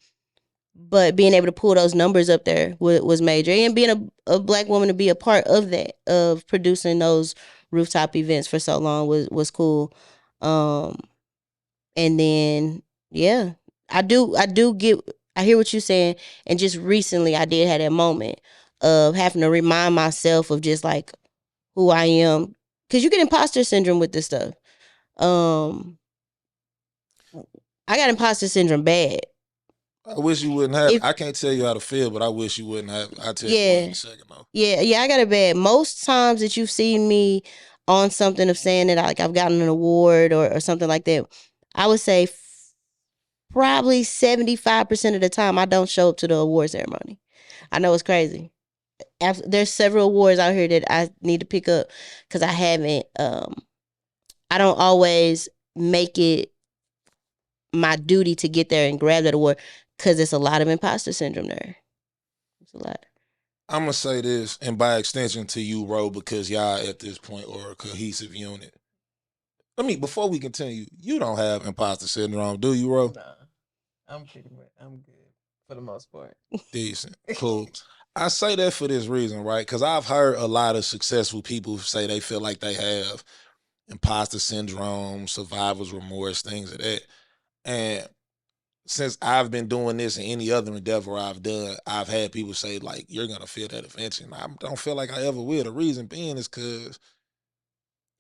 But being able to pull those numbers up there was major. And being a Black woman to be a part of that, of producing those rooftop events for so long was cool. And then, yeah, I hear what you're saying. And just recently I did have that moment of having to remind myself of just like who I am. Cause you get imposter syndrome with this stuff. I got imposter syndrome bad. I wish you wouldn't have. I can't tell you how to feel, but I wish you wouldn't have. I'll tell you in a second, though. Yeah, I got it bad. Most times that you've seen me on something of saying that I've gotten an award or something like that, I would say probably 75% of the time I don't show up to the award ceremony. I know it's crazy. There's several awards out here that I need to pick up because I haven't. I don't always make it my duty to get there and grab that award because it's a lot of imposter syndrome there. It's a lot. I'm gonna say this, and by extension to you, Ro, because y'all at this point are a cohesive unit. Before we continue, you don't have imposter syndrome, do you, Ro? Nah, I'm good for the most part. Decent, cool. I say that for this reason, right? Because I've heard a lot of successful people say they feel like they have imposter syndrome, survivor's remorse, things of that. And since I've been doing this and any other endeavor I've done, I've had people say, like, you're going to feel that eventually. And I don't feel like I ever will. The reason being is because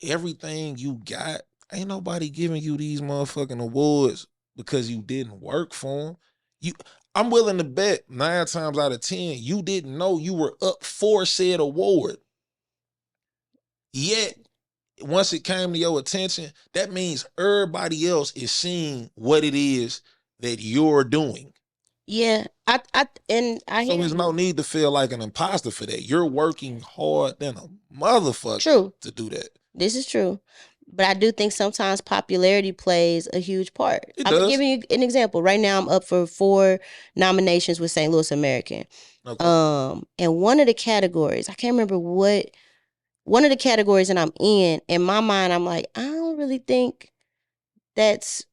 everything you got, ain't nobody giving you these motherfucking awards because you didn't work for them. I'm willing to bet 9 times out of 10, you didn't know you were up for said award. Yet, once it came to your attention, that means everybody else is seeing what it is that you're doing. Yeah, so there's no need to feel like an imposter for that. You're working hard than a motherfucker to do that. This is true. But I do think sometimes popularity plays a huge part. I'm gonna give you an example. Right now I'm up for 4 nominations with St. Louis American. Okay. And one of the categories, I can't remember what one of the categories that I'm in my mind, I'm like, I don't really think that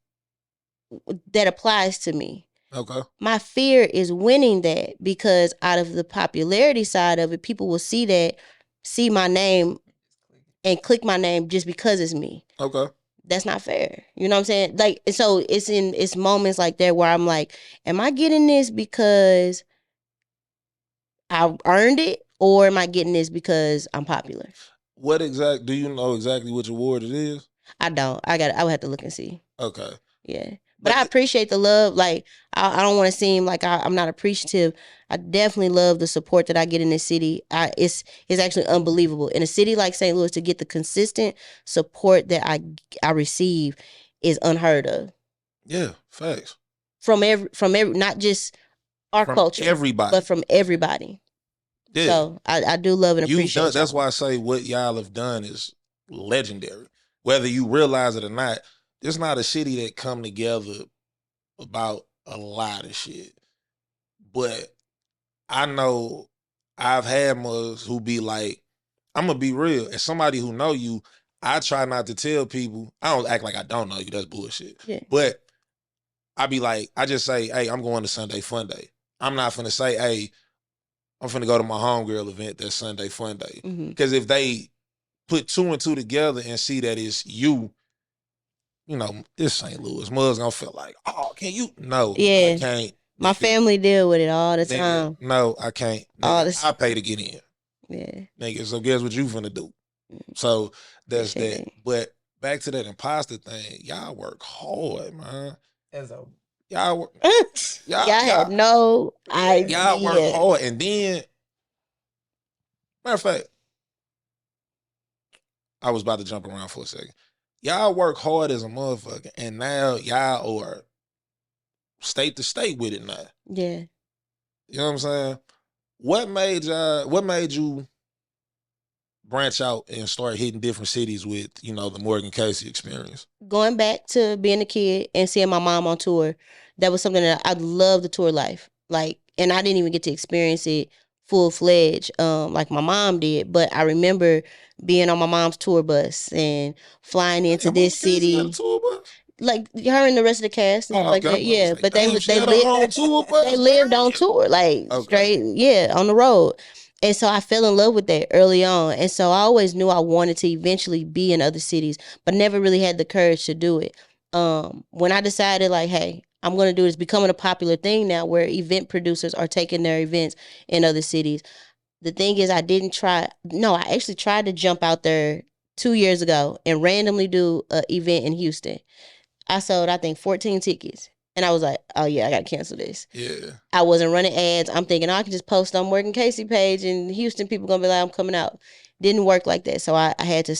applies to me. Okay. My fear is winning that because out of the popularity side of it, people will see my name and click my name just because it's me. Okay. That's not fair. You know what I'm saying? Like, so it's moments like that where I'm like, am I getting this because I earned it, or am I getting this because I'm popular? Do you know exactly which award it is? I don't. I would have to look and see. Okay. Yeah. But I But appreciate the love. Like, I don't want to seem like I'm not appreciative. I definitely love the support that I get in this city. It's actually unbelievable. In a city like St. Louis, to get the consistent support that I receive is unheard of. Yeah, facts. From every not just our culture, everybody, but from everybody. Yeah. So I do love and appreciate. That's why I say what y'all have done is legendary. Whether you realize it or not, it's not a city that come together about a lot of shit. But I know I've had mothers who be like, I'm gonna be real. As somebody who know you, I try not to tell people. I don't act like I don't know you. That's bullshit. Yeah. But I be like, I just say, hey, I'm going to Sunday Fun Day. I'm not finna say, hey, I'm finna go to my homegirl event that's Sunday Fun Day. Because if they put 2 and 2 together and see that it's you, you know, this St. Louis. Mother's gonna feel like, oh, can you? No, yeah. I can't. My family deal with it all the time. No, I can't. I pay to get in. Yeah. Nigga, so guess what you finna do? So that's that. But back to that imposter thing, y'all work hard, man. Y'all work. y'all had no idea. Y'all work hard. And then, matter of fact, I was about to jump around for a second. Y'all work hard as a motherfucker, and now y'all are state to state with it now. Yeah. You know what I'm saying? What made you branch out and start hitting different cities with, you know, the Morgan Casey experience? Going back to being a kid and seeing my mom on tour, that was something that I love the tour life. Like, and I didn't even get to experience it full fledged, like my mom did. But I remember being on my mom's tour bus and flying into this city. Like her and the rest of the cast and stuff like that. Yeah, but they they lived on tour, like straight, yeah, on the road. And so I fell in love with that early on. And so I always knew I wanted to eventually be in other cities, but never really had the courage to do it. When I decided like, hey, I'm gonna do this, becoming a popular thing now where event producers are taking their events in other cities. The thing is I didn't try no, I actually tried to jump out there 2 years ago and randomly do an event in Houston. I sold, I think, 14 tickets. And I was like, oh, yeah, I got to cancel this. Yeah. I wasn't running ads. I'm thinking, I can just post on Morgan Casey page and Houston people going to be like, I'm coming out. Didn't work like that. So I had to,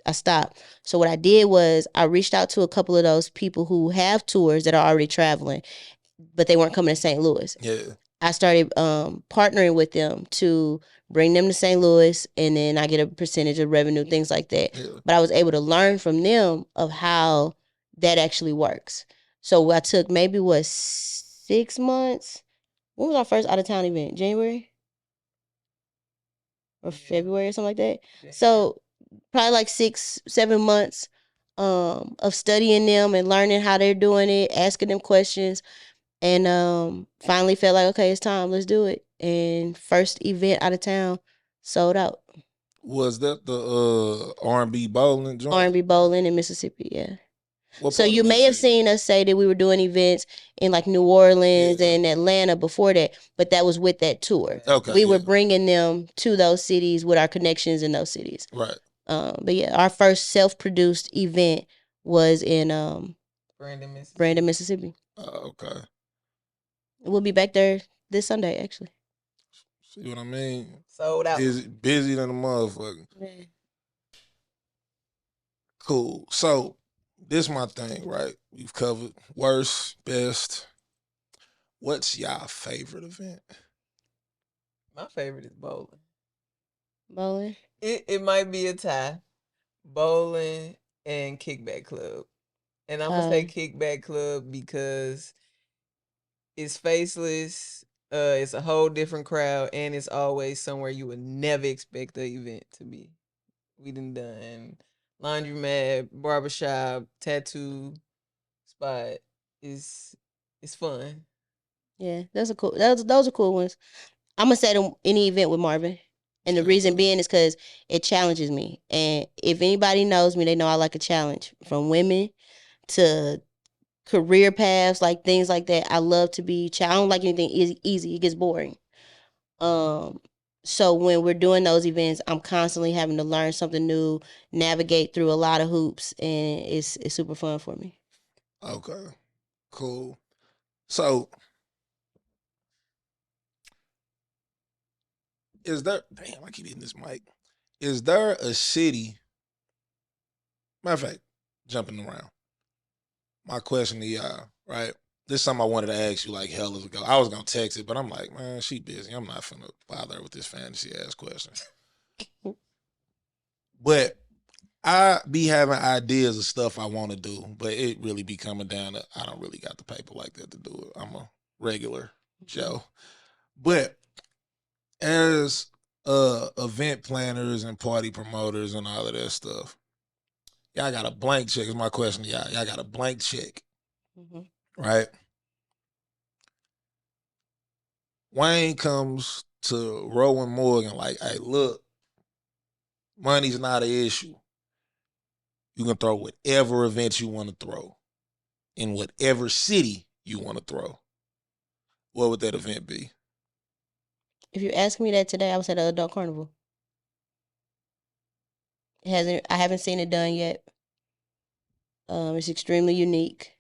I stopped. So what I did was I reached out to a couple of those people who have tours that are already traveling, but they weren't coming to St. Louis. Yeah. I started partnering with them to bring them to St. Louis, and then I get a percentage of revenue, things like that. Yeah. But I was able to learn from them of how that actually works. So I took maybe 6 months. When was our first out of town event? January or February or something like that. Yeah. So probably like 6-7 months of studying them and learning how they're doing it, asking them questions, and finally felt like, okay, it's time, let's do it. And first event out of town sold out. Was that the R&B bowling joint? R&B bowling in Mississippi, yeah. So you may have seen us say that we were doing events in like New Orleans and Atlanta before that, but that was with that tour. Okay, we were bringing them to those cities with our connections in those cities. Right. But yeah, our first self-produced event was in Brandon, Mississippi. Okay. We'll be back there this Sunday, actually. See what I mean? Sold out. Busy than a motherfucker. Man. Cool. So this my thing, right? We've covered worst, best. What's y'all favorite event? My favorite is bowling. Bowling? It might be a tie. Bowling and Kickback Club. And I'm gonna say Kickback Club because it's faceless. It's a whole different crowd, and it's always somewhere you would never expect the event to be. We done laundromat, barbershop, tattoo spot. It's fun. Yeah, those are cool ones. I'm gonna say them any event with Marvin, and the reason being is because it challenges me. And if anybody knows me, they know I like a challenge, from women to career paths, like things like that. I love to be. I don't like anything easy. It gets boring. So when we're doing those events, I'm constantly having to learn something new, navigate through a lot of hoops, and it's super fun for me. Okay, cool. So, is there? Damn, I keep hitting this mic. Is there a city? Matter of fact, jumping around. My question to y'all, right? This is something I wanted to ask you like hell ago. I was gonna text it, but I'm like, man, she busy. I'm not finna bother her with this fantasy ass question. But I be having ideas of stuff I want to do, but it really be coming down to I don't really got the paper like that to do it. I'm a regular Joe. But as event planners and party promoters and all of that stuff, y'all got a blank check. Is my question to y'all. Y'all got a blank check, right? Wayne comes to Rowan Morgan like, hey, look, money's not an issue. You can throw whatever event you want to throw in whatever city you want to throw. What would that event be? If you ask me that today, I would say the Adult Carnival. I haven't seen it done yet. It's extremely unique.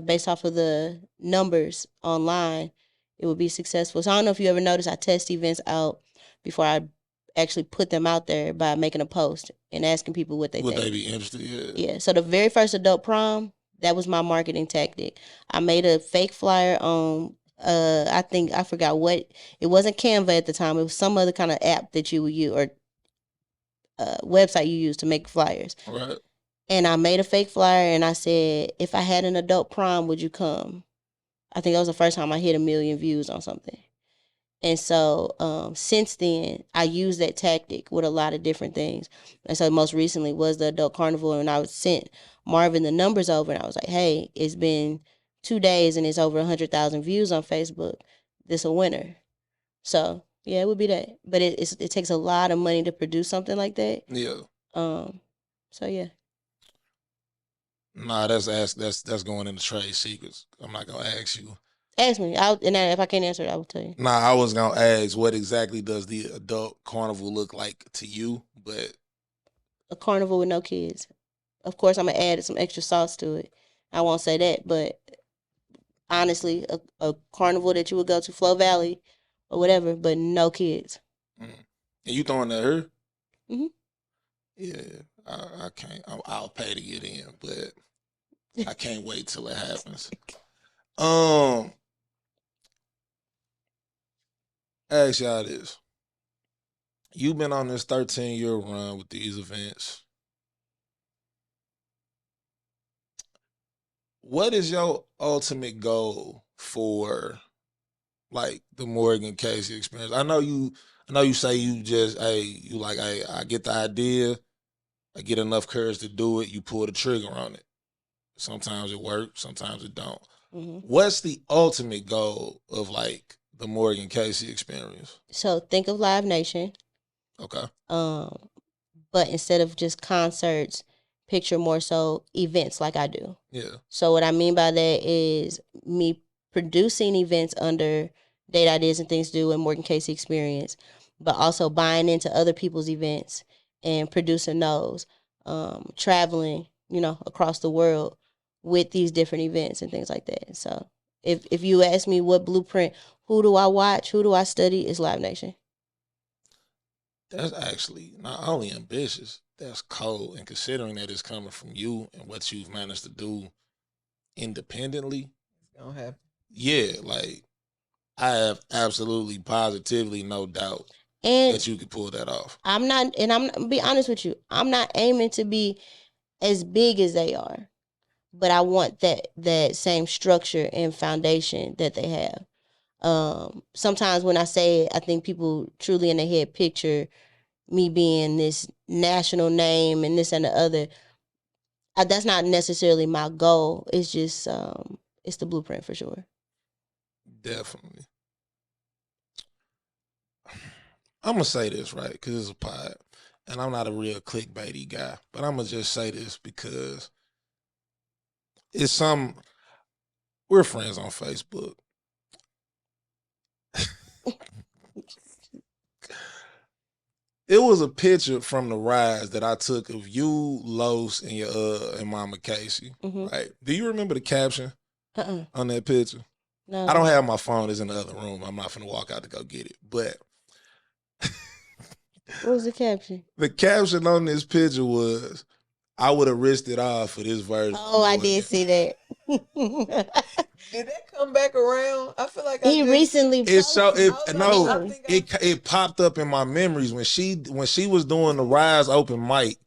Based off of the numbers online, it would be successful. So I don't know if you ever noticed, I test events out before I actually put them out there by making a post and asking people what they think. Would they be interested? Yeah. Yeah. So the very first adult prom, that was my marketing tactic. I made a fake flyer on I think I forgot what, it wasn't Canva at the time. It was some other kind of app that you would use, or website you use to make flyers. Right. And I made a fake flyer and I said, if I had an adult prom, would you come? I think that was the first time I hit 1 million views on something. And so since then, I used that tactic with a lot of different things. And so most recently was the adult carnival, and I sent Marvin the numbers over, and I was like, hey, it's been 2 days and it's over 100,000 views on Facebook. This a winner. So yeah, it would be that. But it takes a lot of money to produce something like that. Yeah. So yeah. Nah, that's going into trade secrets. I'm not gonna ask you. Ask me. If I can't answer it, I will tell you. Nah, I was gonna ask what exactly does the adult carnival look like to you, but A carnival with no kids. Of course, I'm gonna add some extra sauce to it. I won't say that, but honestly, a carnival that you would go to, Flow Valley or whatever, but no kids. and you throwing that her? Mhm. Yeah, I can't. I'll pay to get in, but I can't wait till it happens. Ask y'all this. You've been on this 13-year run with these events. What is your ultimate goal for like the Morgan Casey experience? I know you say you just, I get the idea, I get enough courage to do it, you pull the trigger on it. Sometimes it works, sometimes it don't. Mm-hmm. What's the ultimate goal of like the Morgan Casey experience? So think of Live Nation. Okay. But instead of just concerts, picture more so events like I do. Yeah. So what I mean by that is me producing events under Date Ideas and Things to Do and Morgan Casey Experience, but also buying into other people's events and producing those, traveling, across the world with these different events and things like that. So if you ask me what blueprint, who do I watch, who do I study, it's Live Nation. That's actually not only ambitious, that's cold. And considering that it's coming from you and what you've managed to do independently. It's gonna happen. Yeah, like I have absolutely, positively no doubt that you could pull that off. I'm gonna be honest with you, I'm not aiming to be as big as they are, but I want that same structure and foundation that they have. Sometimes when I say it, I think people truly in their head picture me being this national name and this and the other. That's not necessarily my goal. It's just it's the blueprint for sure. Definitely. I'm gonna say this right because it's a pod, and I'm not a real clickbaity guy, but I'm gonna just say this because it's we're friends on Facebook. It was a picture from the rise that I took of you, Los, and your and Mama Casey. Mm-hmm. Right? Do you remember the caption on that picture? No. I don't have my phone. It's in the other room. I'm not finna walk out to go get it. But what was the caption? The caption on this picture was, "I would have risked it all for this version." Oh, I did see that. Did that come back around? I feel like he recently. It popped up in my memories when she was doing the Rise open mic.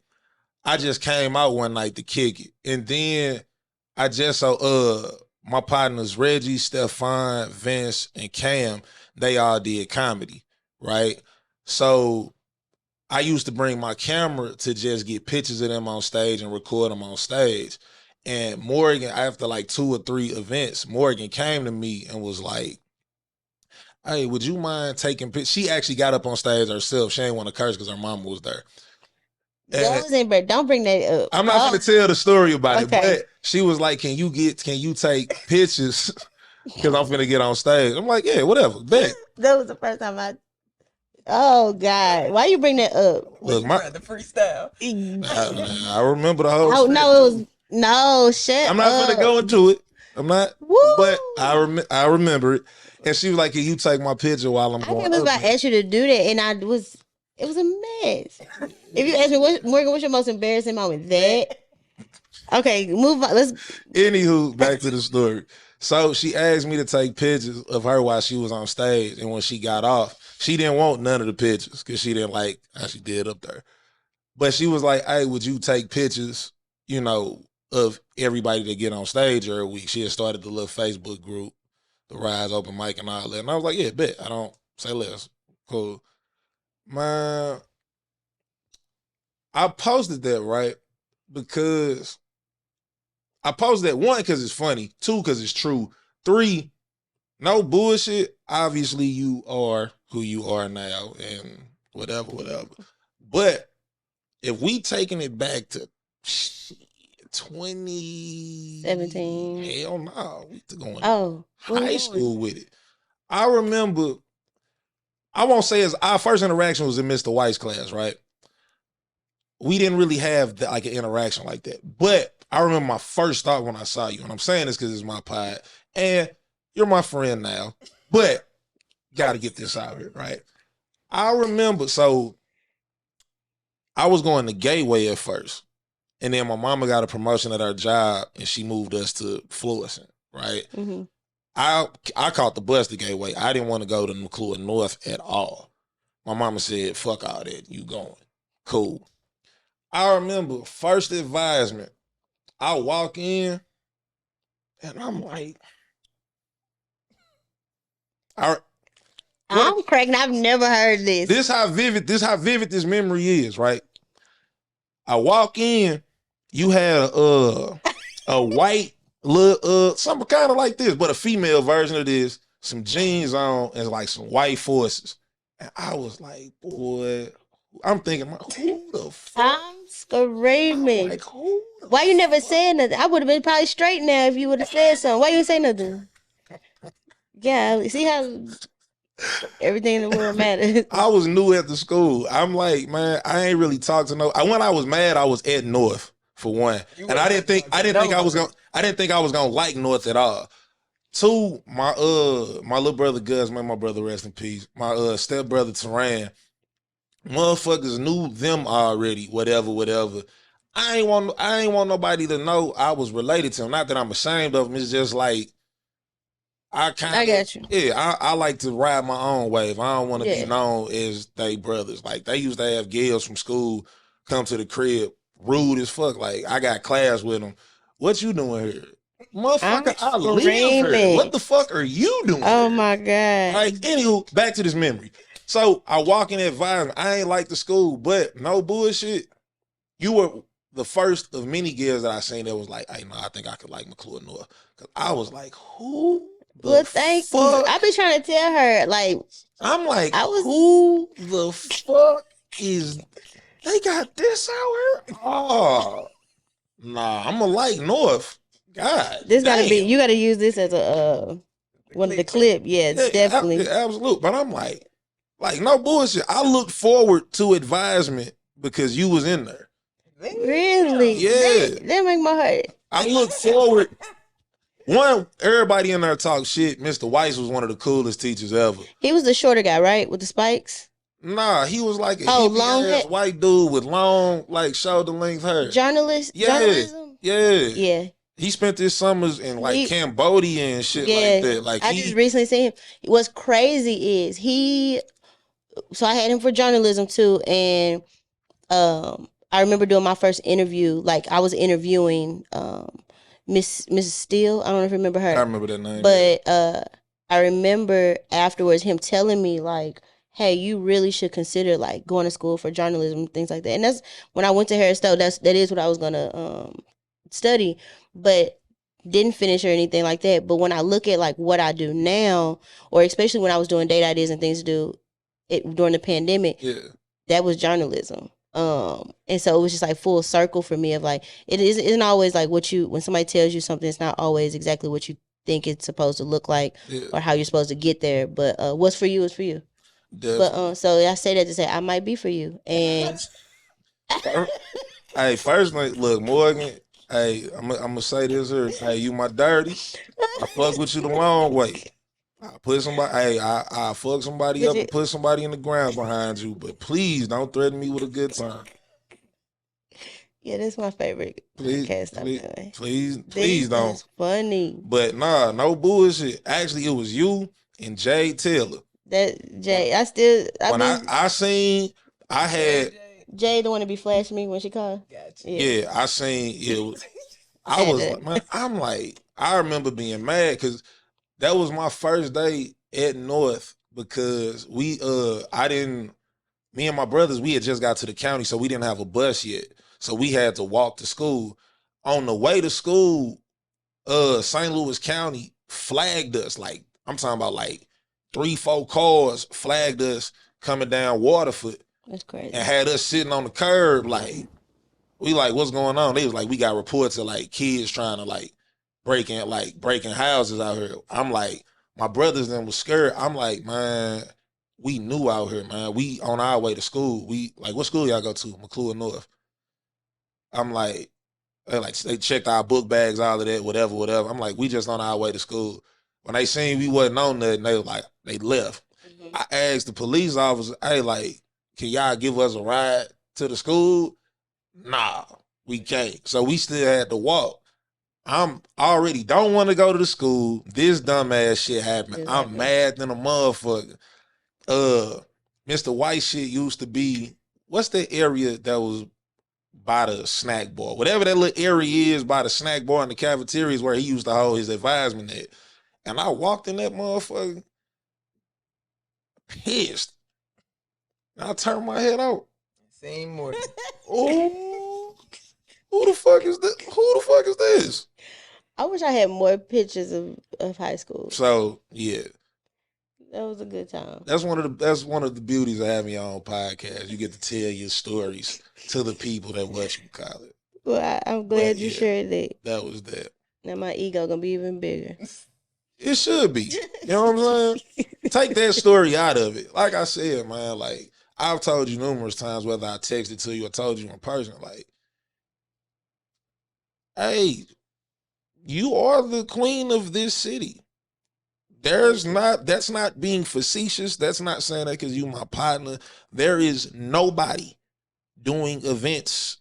I just came out one night to kick it, and then I just saw my partners Reggie, Stefan, Vince, and Cam. They all did comedy, right? So I used to bring my camera to just get pictures of them on stage and record them on stage. And Morgan, after like 2 or 3 events, Morgan came to me and was like, "Hey, would you mind taking pictures?" She actually got up on stage herself. She didn't want to curse because her mama was there. Don't bring that up. I'm not going to tell the story about it, but she was like, can you take pictures? Because I'm finna get on stage. I'm like, yeah, whatever. Bet. That was the first time oh God, why you bring that up? Look, the freestyle. I remember the whole. Oh no, it was no shit. I'm not gonna go into it. I'm not. Woo! But I remember it, and she was like, "Can you take my picture while I'm going?" I was about to ask you to do that, and it was a mess. If you ask me, Morgan, what's your most embarrassing moment? That. Okay, move on. Let's. Anywho, back to the story. So she asked me to take pictures of her while she was on stage, and when she got off, she didn't want none of the pictures because she didn't like how she did up there. But she was like, hey, would you take pictures, you know, of everybody that get on stage every week? She had started the little Facebook group, the Rise Open Mic and all that. And I was like, yeah, bet. I don't say less. Cool. Man, I posted that, right? Because I posted that, one, because it's funny. Two, because it's true. Three, no bullshit. Obviously, you are who you are now and whatever. But if we taking it back to 2017, hell no, we going high school with it. I remember, I won't say our first interaction was in Mr. White's class, right? We didn't really have like an interaction like that. But I remember my first thought when I saw you, and I'm saying this because it's my pod, and you're my friend now, but got to get this out here, right? I remember, so I was going to Gateway at first, and then my mama got a promotion at her job, and she moved us to Florissant, right? Mm-hmm. I caught the bus to Gateway. I didn't want to go to McClure North at all. My mama said, fuck all that, you going. Cool. I remember first advisement, I walk in, and I'm like, I'm cracking. I've never heard this. This how vivid this memory is, right? I walk in, you had a white little something kind of like this, but a female version of this, some jeans on and like some white forces. And I was like, boy, I'm thinking, who the fuck? I'm screaming. I'm like, who? Why you never said nothing? I would have been probably straight now if you would have said something. Why you didn't say nothing? Yeah, see how everything in the world matters. I was new at the school. I'm like, man, I ain't really talked to no. When I was mad, I was at North for one, and I didn't think I was gonna like North at all. Two, my little brother Gus, man, my brother rest in peace. My stepbrother Teran, motherfuckers knew them already. Whatever. I ain't want nobody to know I was related to him. Not that I'm ashamed of him. It's just like I got you. Yeah, I like to ride my own wave. I don't want to be known as they brothers. Like they used to have girls from school come to the crib, rude as fuck. Like I got class with them. What you doing here? Motherfucker, I live here. What the fuck are you doing? Oh here? my God. Like, anywho, back to this memory. So I walk in that environment. I ain't like the school, but no bullshit. You were the first of many girls that I seen that was like, hey, no, I think I could like McClure North. Cause I was like, who? Well, thank you. I've been trying to tell her, like, I'm like, who the fuck is, they got this out here? Oh, nah, I'm gonna like North. God, this gotta be, you gotta use this as a one of the clip. Yeah, definitely. Yeah, absolute. But I'm like no bullshit. I looked forward to advisement because you was in there. Really? Yeah. That make my heart. I look forward. One, everybody in there talk shit. Mr. Weiss was one of the coolest teachers ever. He was the shorter guy, right? With the spikes? Nah, he was like a hippie-ass white dude with long, like, shoulder-length hair. Journalism? Yeah. He spent his summers in, like, Cambodia and shit like that. Like, I just recently seen him. What's crazy is so I had him for journalism, too, and I remember doing my first interview. Like, I was interviewing Mrs. Steele. I don't know if you remember her. I remember that name. But I remember afterwards him telling me, like, hey, you really should consider, like, going to school for journalism, things like that. And that's when I went to Harris Stowe. That is what I was going to study, but didn't finish or anything like that. But when I look at, like, what I do now, or especially when I was doing date ideas and things to do during the pandemic, that was journalism. And so it was just like full circle for me of like, it isn't always like when somebody tells you something, it's not always exactly what you think it's supposed to look like or how you're supposed to get there. But what's for you is for you. Definitely. But so I say that to say I might be for you. And hey, first look, Morgan, hey, I'm gonna say this here. Hey, you my dirty. I fuck with you the long way. I put somebody. Hey, I fuck somebody up and put somebody in the ground behind you. But please don't threaten me with a good time. Yeah, that's my favorite podcast. Please don't. That's funny. But nah, no bullshit. Actually, it was you and Jay Taylor. That Jay, I Jay, the one to be flashing me when she called. Gotcha. Yeah, I seen it. I Had was to- like, man, I remember being mad because that was my first day at North because I didn't, me and my brothers, we had just got to the county, so we didn't have a bus yet. So we had to walk to school. On the way to school, St. Louis County flagged us. Like, I'm talking about like 3-4 cars flagged us coming down Waterford That's crazy. and had us sitting on the curb like, we like, what's going on? They was like, we got reports of like kids trying to like breaking houses out here. I'm like, my brothers then was scared. I'm like, man, we knew out here, man. We on our way to school. We like, what school y'all go to? McClure North. I'm like, they checked our book bags, all of that, whatever. I'm like, we just on our way to school. When they seen we wasn't on nothing, they was like, they left. Mm-hmm. I asked the police officer, hey, like, can y'all give us a ride to the school? Nah, we can't. So we still had to walk. I'm already don't want to go to the school. This dumbass shit happened. Exactly. I'm mad than a motherfucker. Mr. White shit used to be, what's the area that was by the snack bar? Whatever that little area is by the snack bar in the cafeterias where he used to hold his advisement at. And I walked in that motherfucker pissed. And I turned my head out. Same more. Oh, who the fuck is this? Who the fuck is this? I wish I had more pictures of high school. So yeah, that was a good time. That's one of the beauties of having your own podcast. You get to tell your stories to the people that what you call it. Well, I'm glad you shared that. That was that. Now my ego gonna be even bigger. It should be. You know what I'm saying? Take that story out of it. Like I said, man, like I've told you numerous times, whether I texted to you or told you in person, like, hey, you are the queen of this city. That's not being facetious. That's not saying that because you my partner. There is nobody doing events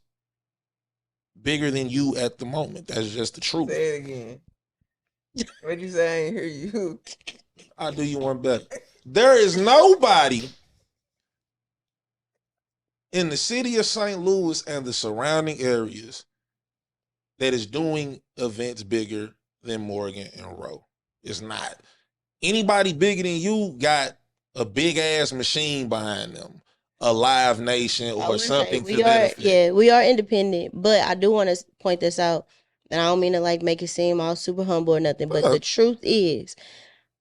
bigger than you at the moment. That's just the truth. Say it again. What'd you say? I ain't hear you. I'll do you one better. There is nobody in the city of St. Louis and the surrounding areas that is doing events bigger than Morgan and Rowe. It's not. Anybody bigger than you got a big ass machine behind them, a Live Nation or something to that effect. Yeah, we are independent, but I do want to point this out, and I don't mean to like make it seem all super humble or nothing, but the truth is,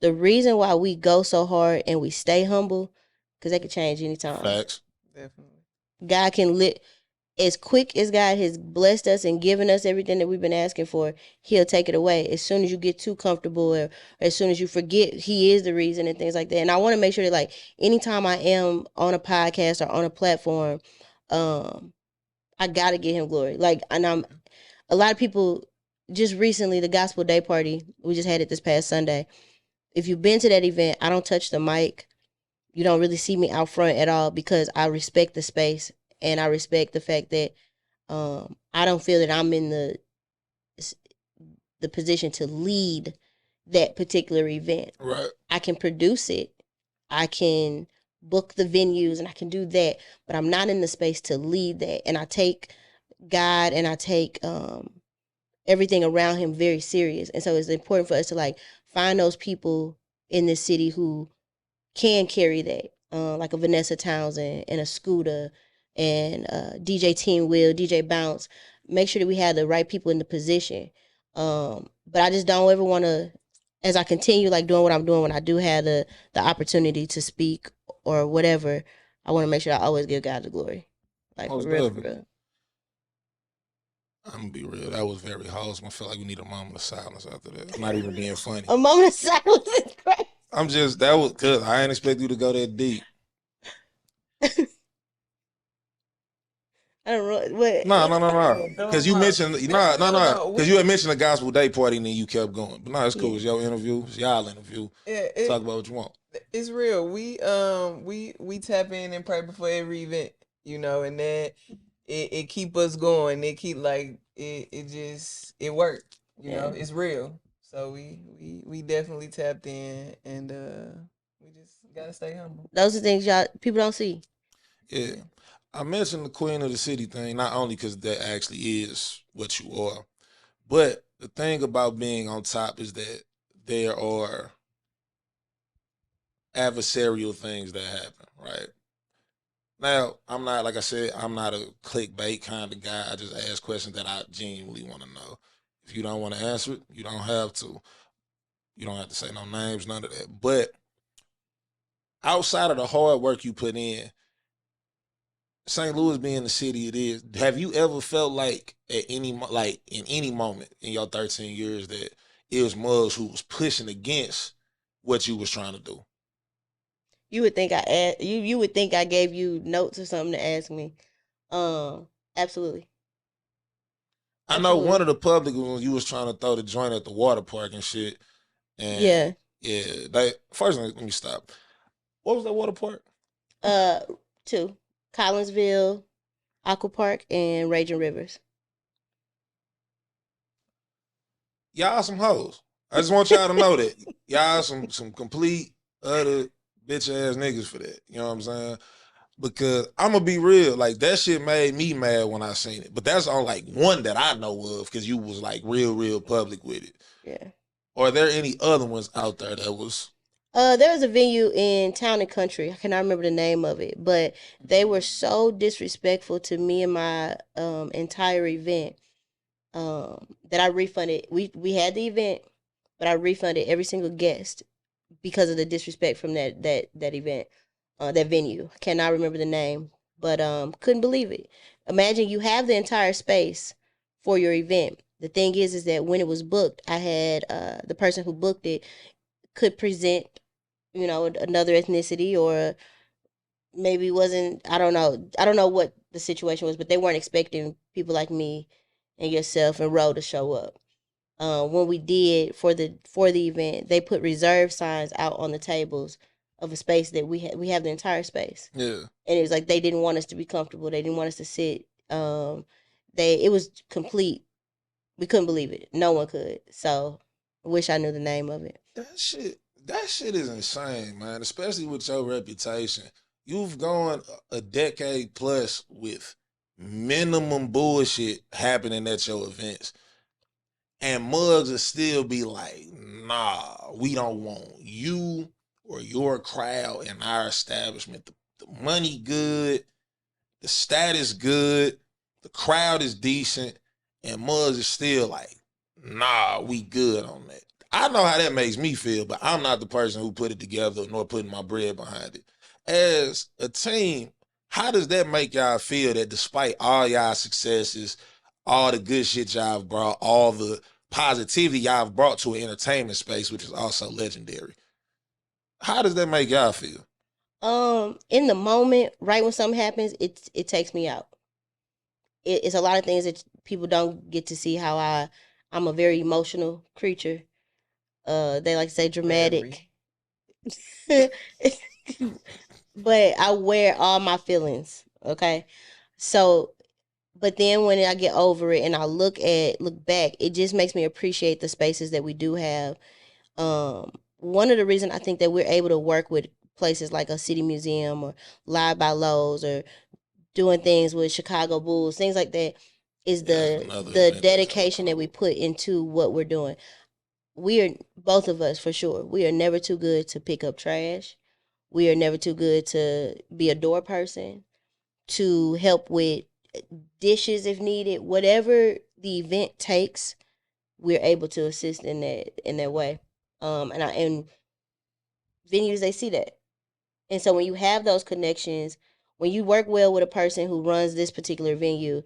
the reason why we go so hard and we stay humble, because they could change anytime. Facts. Definitely. God can as quick as God has blessed us and given us everything that we've been asking for, he'll take it away as soon as you get too comfortable or as soon as you forget he is the reason and things like that. And I want to make sure that like anytime I am on a podcast or on a platform, I got to give him glory. Like, and a lot of people just recently, the Gospel Day Party, we just had it this past Sunday. If you've been to that event, I don't touch the mic. You don't really see me out front at all because I respect the space. And I respect the fact that I don't feel that I'm in the position to lead that particular event. Right. I can produce it. I can book the venues and I can do that. But I'm not in the space to lead that. And I take God and I take everything around him very serious. And so it's important for us to like find those people in this city who can carry that. Like a Vanessa Townsend and a Scooter and DJ Team Will, DJ Bounce. Make sure that we have the right people in the position. But I just don't ever want to, as I continue like doing what I'm doing, when I do have the opportunity to speak or whatever, I want to make sure I always give God the glory. Like for real, for real. I'm gonna be real. That was very wholesome. I feel like we need a moment of silence after that. I'm not even being funny. A moment of silence is great. That was good. I didn't expect you to go that deep. I don't know what. No. Because you mentioned Because you had mentioned the Gospel Day Party and then you kept going. But no, it's cool. It's your interview. It's y'all interview. Talk about what you want. It's real. We tap in and pray before every event, you know, and then it keep us going. It keep like it worked. You know, it's real. So we definitely tapped in and we just gotta stay humble. Those are things people don't see. Yeah. I mentioned the Queen of the City thing, not only because that actually is what you are, but the thing about being on top is that there are adversarial things that happen, right? Now, I'm not, like I said, I'm not a clickbait kind of guy. I just ask questions that I genuinely want to know. If you don't want to answer it, you don't have to. You don't have to say no names, none of that. But outside of the hard work you put in, St. Louis being the city it is, have you ever felt like at any like in any moment in your 13 years that it was Muggs who was pushing against what you was trying to do? You would think you would think I gave you notes or something to ask me. Absolutely. I know one Absolutely. of the public when you was trying to throw the joint at the water park and shit, and Yeah. yeah, they first let me stop. What was that water park? Uh, two. Collinsville, Aqua Park, and Raging Rivers. Y'all some hoes. I just want y'all to know that y'all some complete other bitch ass niggas for that. You know what I'm saying? Because I'm gonna be real, like that shit made me mad when I seen it. But that's on like one that I know of because you was like real public with it. Yeah. Are there any other ones out there that was? There was a venue in Town and Country. I cannot remember the name of it, but they were so disrespectful to me and my entire event that I refunded. We had the event, but I refunded every single guest because of the disrespect from that event, that venue. I cannot remember the name, but couldn't believe it. Imagine you have the entire space for your event. The thing is that when it was booked, I had the person who booked it could present, another ethnicity, or maybe wasn't. I don't know. I don't know what the situation was, but they weren't expecting people like me and yourself and Ro to show up. When we did for the event, they put reserve signs out on the tables of a space that we have the entire space, Yeah. and it was like they didn't want us to be comfortable. They didn't want us to sit. It was complete. We couldn't believe it. No one could. So I wish I knew the name of it. That shit is insane, man. Especially with your reputation. You've gone a decade plus with minimum bullshit happening at your events. And Muggs will still be like, nah, we don't want you or your crowd in our establishment. The money good, the status good, the crowd is decent, and Muggs is still like, nah, we good on that. I know how that makes me feel, but I'm not the person who put it together nor putting my bread behind it. As a team, how does that make y'all feel that despite all y'all successes, all the good shit y'all have brought, all the positivity y'all have brought to an entertainment space, which is also legendary, how does that make y'all feel? In the moment, right when something happens, it takes me out. It's a lot of things that people don't get to see. How I'm a very emotional creature. They like to say Very. dramatic, but I wear all my feelings. Okay, so but then when I get over it and I look back, it just makes me appreciate the spaces that we do have. One of the reasons I think that we're able to work with places like a city museum or Live by Lowe's or doing things with Chicago Bulls, things like that, is Yeah, that's the another the event that's held dedication that we cold. put into what we're doing. We are, both of us for sure. We are never too good to pick up trash. We are never too good to be a door person, to help with dishes if needed. Whatever the event takes, we're able to assist in that way. And venues, they see that. And so when you have those connections, when you work well with a person who runs this particular venue,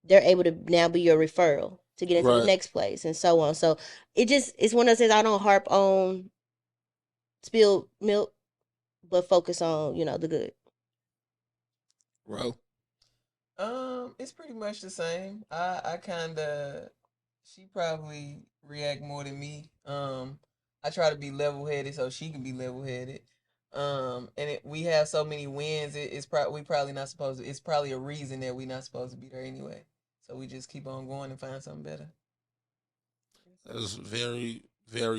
they're able to now be your referral to get into the Right, next place and so on. So it's one of those things. I don't harp on spilled milk, but focus on, the good. bro. It's pretty much the same. I kind of, she probably react more than me. I try to be level headed so she can be level headed. We have so many wins. We probably not supposed to. It's probably a reason that we not supposed to be there anyway. So we just keep on going and find something better. That's very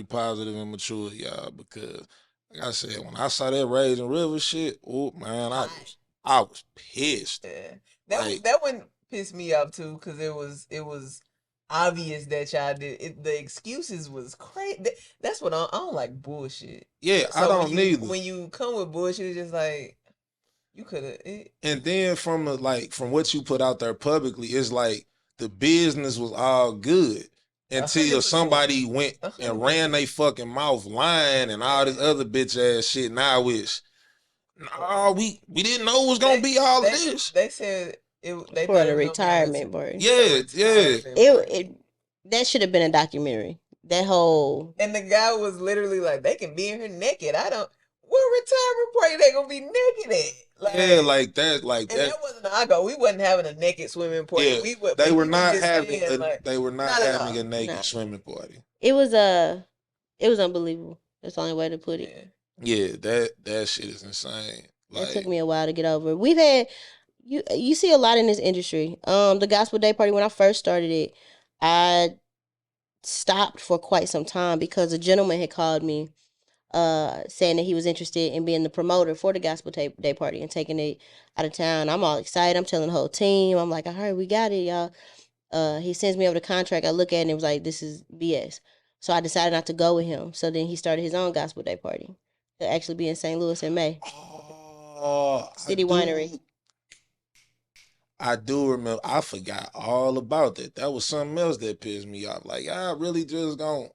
positive and mature, y'all. Because, like I said, when I saw that Raging River shit, oh man, Hot. I was pissed. Yeah. Like, That one pissed me off too, because it was obvious that y'all did it. The excuses was crazy. That's what I don't like bullshit. yeah, I So don't neither. when you come with bullshit, it's just like you could have. And then from what you put out there publicly, it's like the business was all good until 100%. somebody went and ran 100%. they fucking mouth lying and all this other bitch ass shit. Now it's nah, we didn't know it was gonna be all of this. They said it. They For thought the it was gonna be retirement party. Yeah, yeah. It that should have been a documentary. That whole And the guy was literally like, "They can be in here naked. I don't. What retirement party they gonna be naked at? Like, Yeah, like that, and that wasn't I go. We wasn't having a naked swimming party. Yeah, We would. they were he was not just having saying, a, like, they were not not at having all. a naked Nah. swimming party. it was unbelievable. That's the only way to put it. Yeah. Yeah, that shit is insane. That took Like, me a while to get over. We've had you see a lot in this industry. The gospel day party when I first started it, I stopped for quite some time because a gentleman had called me saying that he was interested in being the promoter for the gospel day party and taking it out of town. I'm all excited. I'm telling the whole team. I'm like, all right, we got it, y'all. He sends me over the contract. I look at it and it was like, this is BS. So I decided not to go with him. So then he started his own gospel day party to actually be in St. Louis in May. oh, City Winery. I do remember. I forgot all about that. That was something else that pissed me off. Like, I really just gonna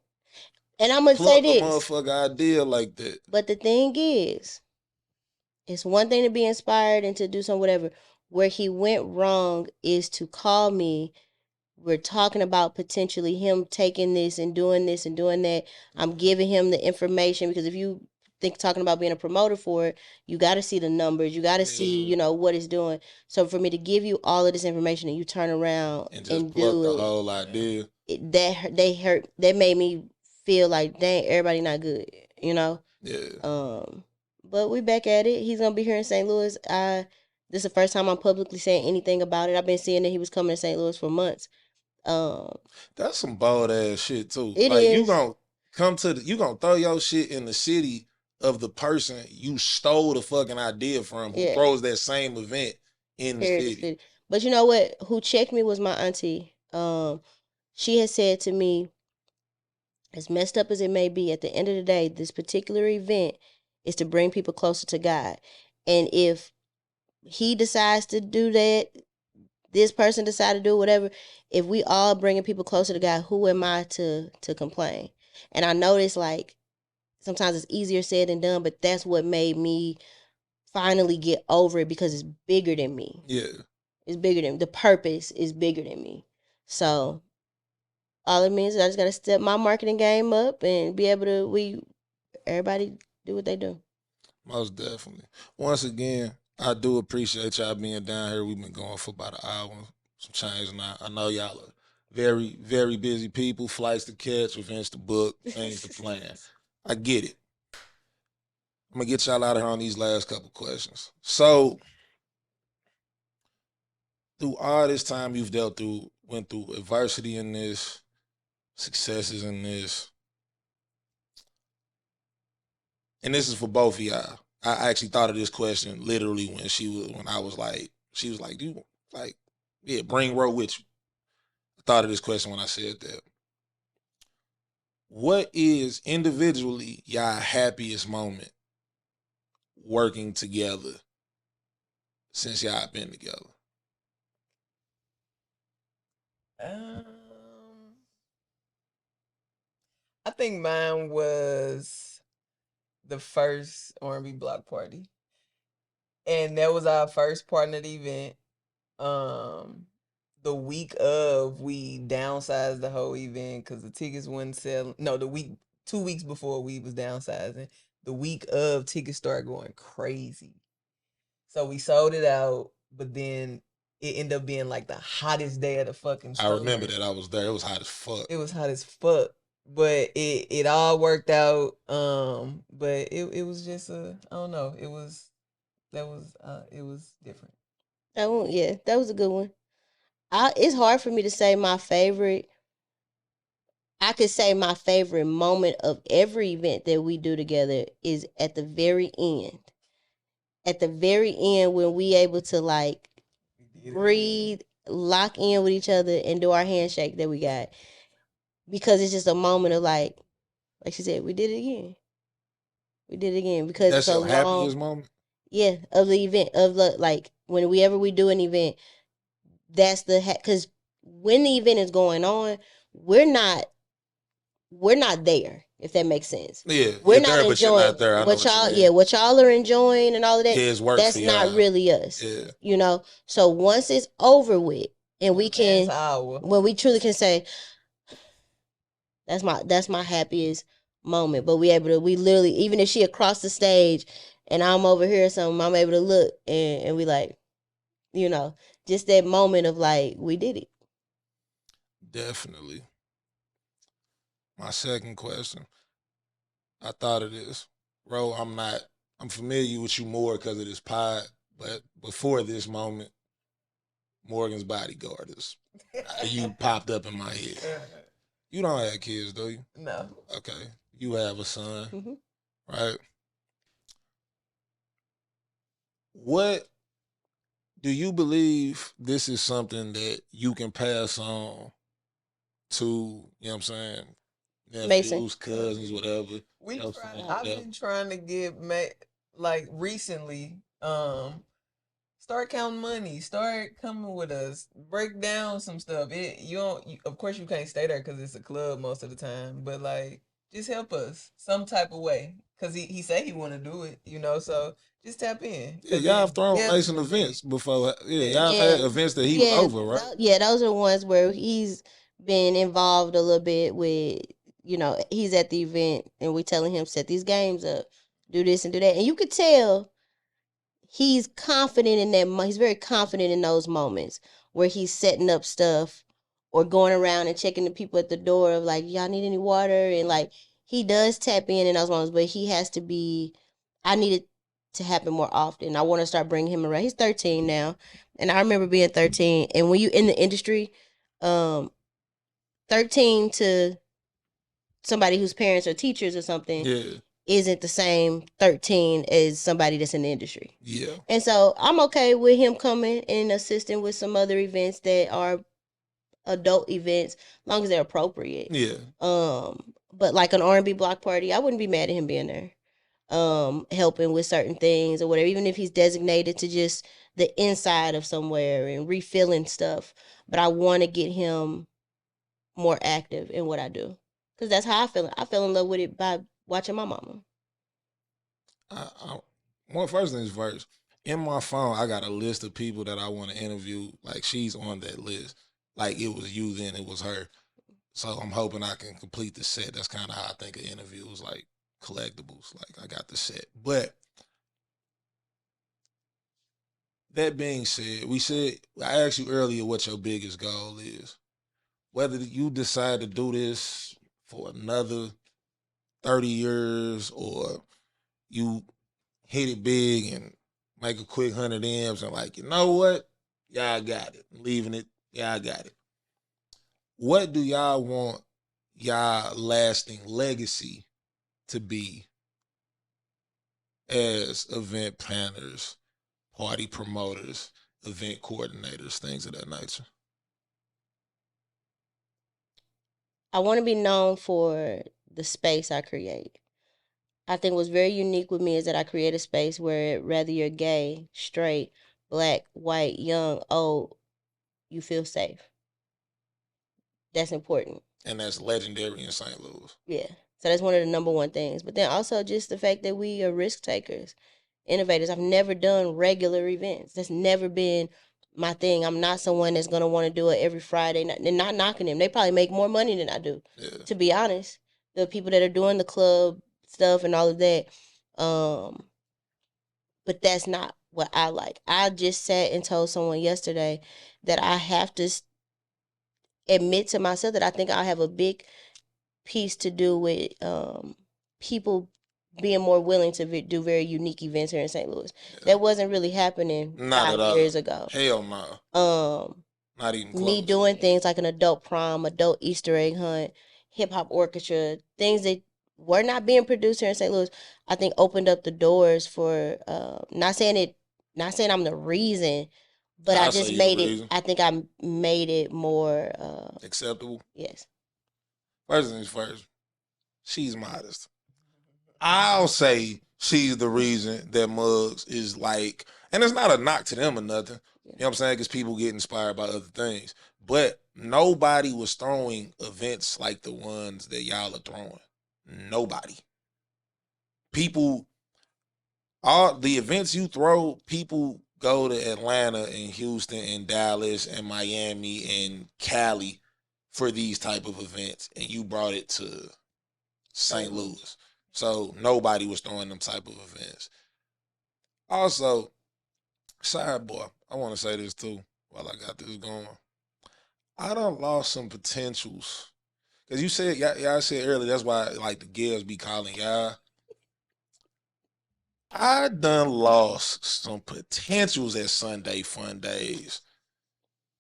And I'm going to say pluck a this. motherfucker idea like that. But the thing is, it's one thing to be inspired and to do some whatever. Where he went wrong is to call me. We're talking about potentially him taking this and doing that. I'm giving him the information because if you think talking about being a promoter for it, you got to see the numbers. You got to see, what it's doing. So for me to give you all of this information and you turn around And just and pluck do the it, whole idea. that made me feel like, dang, everybody not good, Yeah. But we back at it. He's gonna be here in St. Louis. This is the first time I'm publicly saying anything about it. I've been seeing that he was coming to St. Louis for months. That's some bold ass shit too. It Like, you is. gonna you gonna throw your shit in the city of the person you stole the fucking idea from who Yeah. throws that same event in the Here in the city. city. But you know what? Who checked me was my auntie. She had said to me, as messed up as it may be, at the end of the day, this particular event is to bring people closer to God. And if he decides to do that, this person decided to do whatever, if we all bringing people closer to God, who am I to complain? And I noticed, like, sometimes it's easier said than done, but that's what made me finally get over it because it's bigger than me. Yeah. It's bigger than the purpose is bigger than me. So all it means is I just gotta step my marketing game up and be able to everybody do what they do. Most definitely. Once again, I do appreciate y'all being down here. We've been going for about an hour, some change now. I know y'all are very, very busy people, flights to catch, events to book, things to plan. I get it. I'm gonna get y'all out of here on these last couple questions. So, through all this time you've went through adversity in this, successes in this, and this is for both of y'all. I actually thought of this question literally when she was like, you like, yeah, bring Ro with you. I thought of this question when I said that. What is individually y'all happiest moment working together since y'all been together? I think mine was the first R&B Block Party, and that was our first partnered event. The week of, we downsized the whole event because the tickets wouldn't sell. No, 2 weeks before we was downsizing. The week of, tickets started going crazy. So we sold it out, but then it ended up being like the hottest day of the fucking I summer. remember that. I was there. It was hot as fuck. It was hot as fuck. But it all worked out. But it was just I don't know. It was different. That was a good one. It's hard for me to say my favorite. I could say my favorite moment of every event that we do together is at the very end. at the very end when we able to like breathe, lock in with each other, and do our handshake that we got, because it's just a moment of like she said, we did it again. We did it again because That's it's a your happiest long, moment. yeah, of the event of the like when we do an event, that's the because when the event is going on, we're not there, if that makes sense. Yeah, We're you're not there, but you're enjoying not there. I know what what you y'all, mean. what y'all are enjoying and all of that. Yeah, it's work for That's not y'all. really us. Yeah. You know. So once it's over with, and we can, when we truly can say, that's my happiest moment. But we literally, even if she across the stage, and I'm over here or something, I'm able to look and we like, you know, just that moment of like we did it. Definitely. My second question, I thought of this. Bro, I'm familiar with you more because of this pod, but before this moment, Morgan's bodyguard is, you popped up in my head. You don't have kids, do you? No. Okay. You have a son, Mm-hmm. right? What do you believe this is something that you can pass on to, you know what I'm saying, Mason. nephews, cousins, whatever? I've been trying to get like recently, start counting money, start coming with us, break down some stuff. Of course you can't stay there because it's a club most of the time, but like just help us some type of way, because he said he want to do it, so just tap in. Yeah, y'all have thrown Mason events before. Yeah, y'all have had events that he was over, right? Those are the ones where he's been involved a little bit with, he's at the event and we telling him set these games up, do this and do that. And you could tell he's confident in that. He's very confident in those moments where he's setting up stuff or going around and checking the people at the door of like, y'all need any water? And like, he does tap in those moments, but he has to be, I need it to happen more often. I want to start bringing him around. He's 13 now. And I remember being 13. And when you in the industry, 13 to somebody whose parents are teachers or something, Yeah. isn't the same 13 as somebody that's in the industry. Yeah. And so I'm okay with him coming and assisting with some other events that are adult events, as long as they're appropriate. Yeah. But like an R&B Block Party, I wouldn't be mad at him being there. Helping with certain things or whatever, even if he's designated to just the inside of somewhere and refilling stuff. But I want to get him more active in what I do, because that's how I feel. I fell in love with it by watching my mama. Well, first things first. In my phone, I got a list of people that I want to interview. Like, she's on that list. Like, it was you, then it was her. So I'm hoping I can complete the set. That's kind of how I think of interviews, like collectibles. Like, I got the set. But that being said, I asked you earlier what your biggest goal is. Whether you decide to do this for another 30 years or you hit it big and make a quick 100 M's and like, you know what? Y'all got it. Leaving it. Y'all got it. What do y'all want y'all lasting legacy to be as event planners, party promoters, event coordinators, things of that nature? I want to be known for the space I create. I think what's very unique with me is that I create a space where whether you're gay, straight, black, white, young, old, you feel safe. That's important. And that's legendary in St. Louis. Yeah. So that's one of the number one things. But then also just the fact that we are risk takers, innovators. I've never done regular events. That's never been my thing. I'm not someone that's going to want to do it every Friday. Not knocking them. They probably make more money than I do, to be honest. The people that are doing the club stuff and all of that. But that's not what I like. I just sat and told someone yesterday that I have to admit to myself that I think I have a big piece to do with people being more willing to do very unique events here in St. Louis. Yeah. That wasn't really happening Not 5 years ago. Hell no. Not even close. Me doing things like an adult prom, adult Easter egg hunt, hip hop orchestra, things that were not being produced here in St. Louis, I think opened up the doors for not saying I'm the reason, but I I'll say just you the made it. reason. I think I made it more. Acceptable. Yes. First things first, she's modest. I'll say she's the reason that Muggs is like, and it's not a knock to them or nothing. You know what I'm saying? Because people get inspired by other things. But nobody was throwing events like the ones that y'all are throwing. Nobody. People, all the events you throw, people go to Atlanta and Houston and Dallas and Miami and Cali for these type of events, and you brought it to St. Louis. So nobody was throwing them type of events. Also, sidebar, I want to say this too while I got this going. I done lost some potentials. Because you said, y'all said earlier, that's why like the girls be calling y'all. I done lost some potentials at Sunday Fun Days.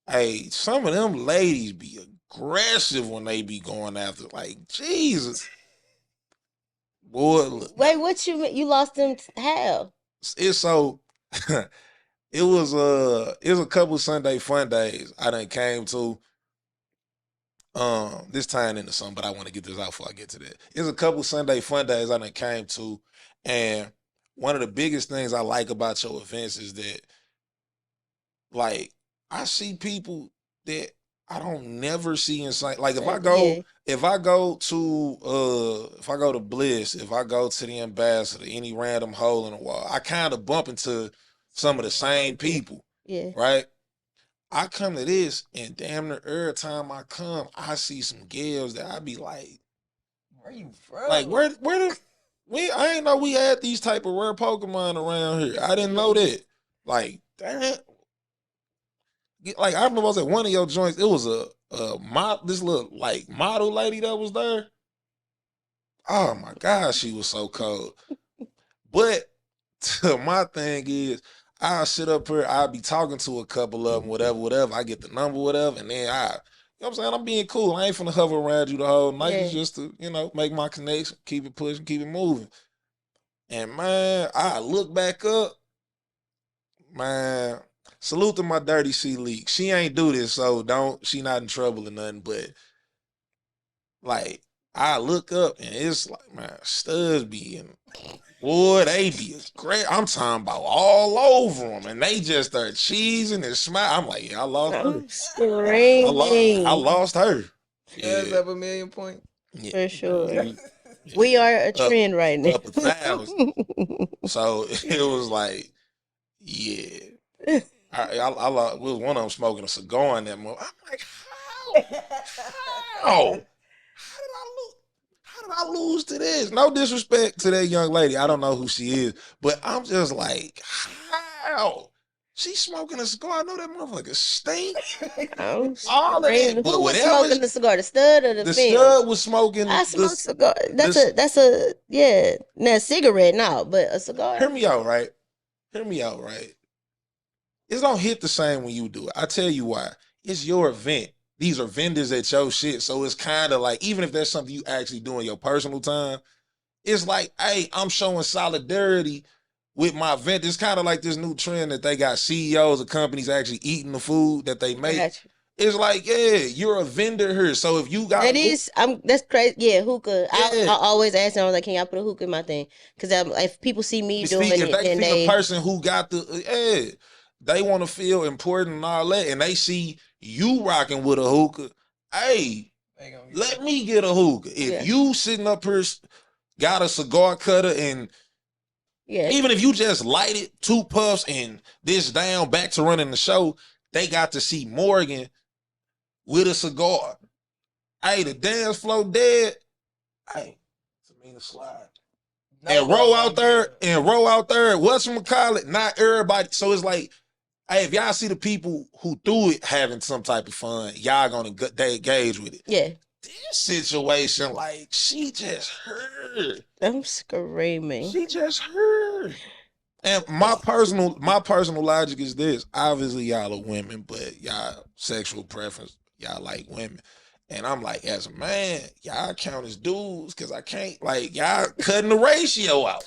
Hey, some of them ladies be aggressive when they be going after, like, Jesus. Boy, look, Wait, what you mean? You lost them? How? it's so it was a couple Sunday Fun Days I done came to. This tying into something, but I want to get this out before I get to that. It's a couple Sunday Fun Days I done came to, and one of the biggest things I like about your events is that, like, I see people that I don't never see in sight. Like if I go to Bliss, if I go to the Ambassador, any random hole in the wall, I kind of bump into some of the same people. Yeah. Right? I come to this, and damn near every time I come, I see some girls that I be like, where you from? Like, where the I ain't know we had these type of rare Pokemon around here. I didn't know that. Like, damn. Like, I remember I was at one of your joints. It was this little like model lady that was there. Oh my gosh, she was so cold. But my thing is, I'll sit up here, I'll be talking to a couple of them, whatever. I get the number, whatever, and then you know what I'm saying? I'm being cool. I ain't finna hover around you the whole night. It's just to, make my connection, keep it pushing, keep it moving. And man, I look back up, man, salute to my dirty C League. She ain't do this, so she not in trouble or nothing, but like, I look up and it's like, man, studs be in, boy, they be great. I'm talking about all over them, and they just start cheesing and smiling. I'm like, yeah, I lost her. Screaming. I lost her. Studs up 1,000,000 points. Yeah. For sure. Yeah. We are a trend right now. Up 1,000. So it was like, yeah. I was one of them smoking a cigar in that moment. I'm like, how? How did I lose to this? No disrespect to that young lady. I don't know who she is, but I'm just like, how? She's smoking a cigar. I know that motherfucker stink. All of that. But who was whatever. Smoking the cigar? The stud or the film? Stud was smoking. I smoke cigar. That's a yeah. Now cigarette, no, but a cigar. Hear me out, right? It don't hit the same when you do it. I tell you why. It's your event. These are vendors at your shit. So it's kind of like, even if there's something you actually do in your personal time, it's like, hey, I'm showing solidarity with my event. It's kind of like this new trend that they got CEOs of companies actually eating the food that they make. Gotcha. It's like, yeah, you're a vendor here. So if you got that's crazy. Yeah, hookah. Yeah. I always ask them, I was like, can y'all put a hookah in my thing? Because if people see me doing it, then they the person who got the they want to feel important and all that, and they see you rocking with a hookah. Hey, let me get a hookah. If you sitting up here got a cigar cutter and even if you just light it, 2 puffs and this down back to running the show, they got to see Morgan with a cigar. Hey, the dance floor dead. Hey, Tamina slide. And roll out there. Whatchamacallit? Not everybody. So it's like, hey, if y'all see the people who threw it having some type of fun, y'all gonna engage with it. Yeah. This situation, like, she just heard. I'm screaming. She just heard. And my personal logic is this. Obviously, y'all are women, but y'all sexual preference, y'all like women. And I'm like, as a man, y'all count as dudes because I can't, like, y'all cutting the ratio out.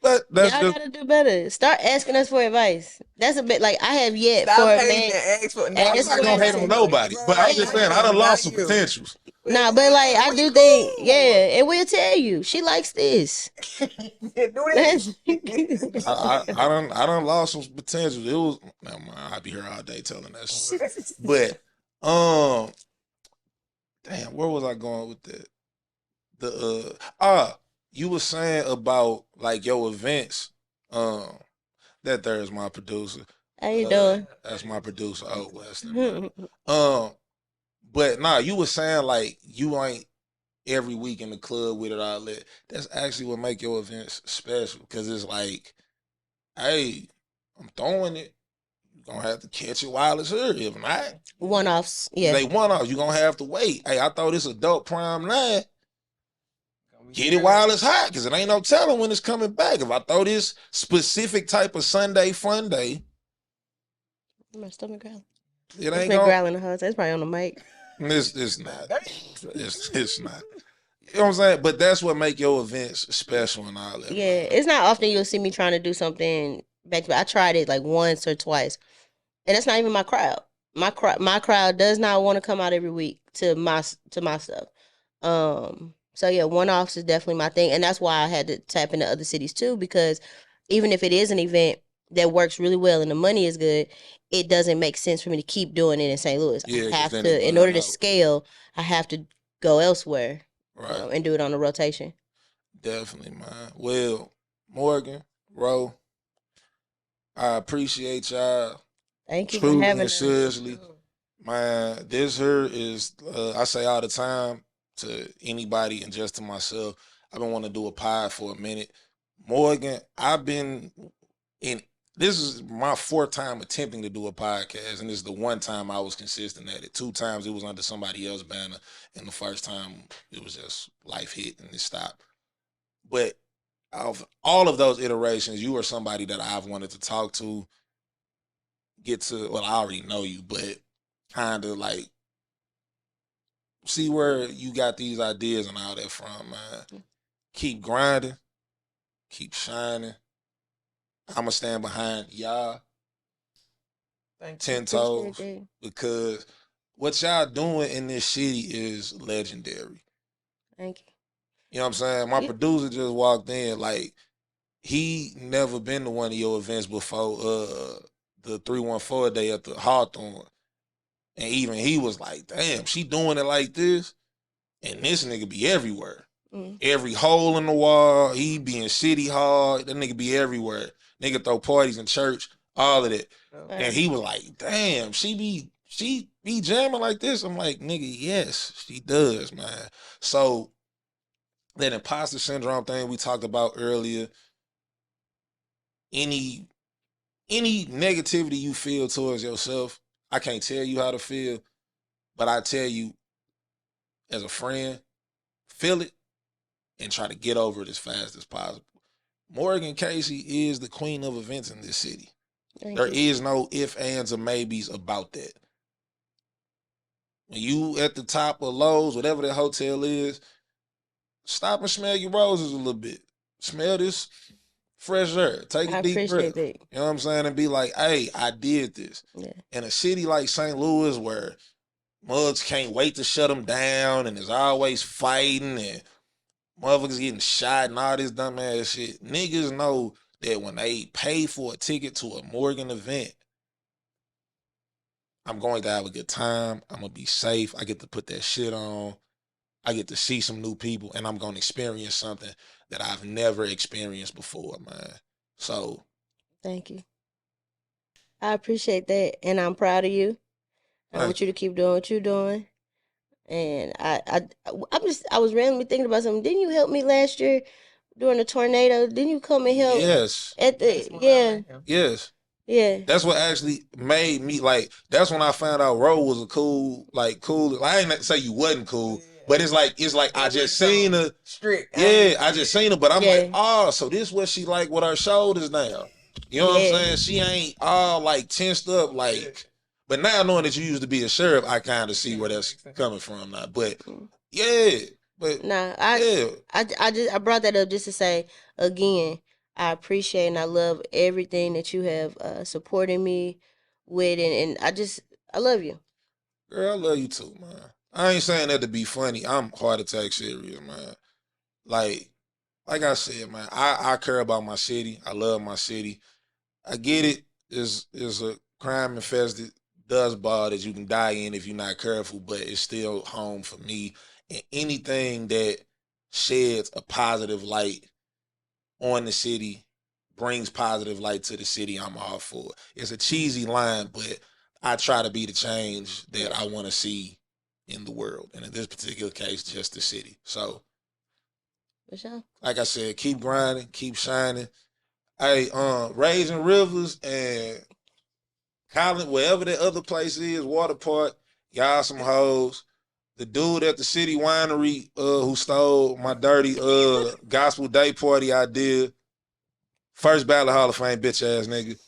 But that's Y'all just, gotta do better. Start asking us for advice. That's a bit like I have yet Stop for a hating man. and ask for. I'm I'm just not gonna hate on nobody. But I'm just saying, I done lost some potentials. Nah, but like I do think, yeah, and we'll tell you she likes this. Do that. I done lost some potential. It was, never mind, I'll be here all day telling that story. But, damn, where was I going with that? You were saying about like your events. That there's my producer. How you doing? That's my producer. Oh, Weston. But nah, you were saying like you ain't every week in the club with it all that. That's actually what make your events special because it's like, hey, I'm throwing it. You're gonna have to catch it while it's here. If not, One-offs, yeah. they one-off. You're gonna have to wait. Hey, I thought this adult prime 9. Get it while it's hot, because it ain't no telling when it's coming back. If I throw this specific type of Sunday fun day, My stomach growling. it It's ain't been gonna. growling the whole time. It's probably on the mic. It's not. It's not. You know what I'm saying? But that's what make your events special and all that. Yeah, it's not often you'll see me trying to do something back to back. I tried it like once or twice, and that's not even my crowd. My crowd does not want to come out every week to my stuff. So yeah, one-offs is definitely my thing, and that's why I had to tap into other cities too, because even if it is an event that works really well and the money is good, it doesn't make sense for me to keep doing it in St. Louis. Yeah, I 'cause have then to, it in burn order to out. scale, I have to go elsewhere, Right. and do it on a rotation. Definitely, man. Well, Morgan, Ro, I appreciate y'all. Thank you for Truly having and us. seriously, man. This here is I say all the time to anybody and just to myself. I've been wanting to do a pod for a minute. Morgan, I've been in. This is my 4th time attempting to do a podcast, and this is the one time I was consistent at it. 2 times it was under somebody else's banner, and the first time it was just life hit and it stopped. But of all of those iterations, you are somebody that I've wanted to talk to, get to. Well, I already know you, but kind of like see where you got these ideas and all that from, man. Keep grinding, keep shining. I'ma stand behind y'all, 10 toes, because what y'all doing in this city is legendary. Thank you. You know what I'm saying? My producer just walked in, like, he never been to one of your events before the 314 day at the Hawthorne. And even he was like, damn, she doing it like this? And this nigga be everywhere. Every hole in the wall, he be in City Hall, that nigga be everywhere. Nigga throw parties in church, all of that. And he was like, damn, she be jamming like this? I'm like, nigga, yes, she does, man. So that imposter syndrome thing we talked about earlier, any negativity you feel towards yourself, I can't tell you how to feel, but I tell you as a friend, feel it and try to get over it as fast as possible. Morgan Casey is the queen of events in this city. There is no ifs, ands, or maybes about that. When you at the top of Lowe's, whatever that hotel is, stop and smell your roses a little bit. Smell this fresh air. Take a deep breath. You know what I'm saying? And be like, hey, I did this. Yeah. In a city like St. Louis where mugs can't wait to shut them down and there's always fighting and motherfuckers getting shot and all this dumb ass shit, niggas know that when they pay for a ticket to a Morgan event, I'm going to have a good time. I'm going to be safe. I get to put that shit on. I get to see some new people, and I'm going to experience something that I've never experienced before, man. So. Thank you. I appreciate that, and I'm proud of you. I want you to keep doing what you're doing. And I was randomly thinking about something. Didn't you help me last year during the tornado? Didn't you come and help? Yes. At the Yes. Yeah. That's what actually made me like. That's when I found out Ro was a cool. I ain't say you wasn't cool, but it's like I just seen her. Strict. Yeah, I just seen her, but I'm like, oh, so this what she like with her shoulders now. You know what I'm saying? She ain't all like tensed up like. But now knowing that you used to be a sheriff, I kind of see where that's coming from now. But yeah, but Nah, yeah, I brought that up just to say again, I appreciate and I love everything that you have supported me with, and I love you. girl, I love you too, man. I ain't saying that to be funny. I'm heart attack serious, man. Like I said, man, I care about my city. I love my city. I get it. Is a crime infested dust ball that you can die in if you're not careful, but it's still home for me. And anything that sheds a positive light on the city, brings positive light to the city, I'm all for it. It's a cheesy line, but I try to be the change that I want to see in the world. And in this particular case, just the city. So, For sure. like I said, keep grinding, keep shining. Hey, Raising Rivers and Collin, wherever that other place is, Water Park, y'all some hoes. The dude at the city winery who stole my dirty gospel day party idea. First ballot Hall of Fame bitch ass nigga.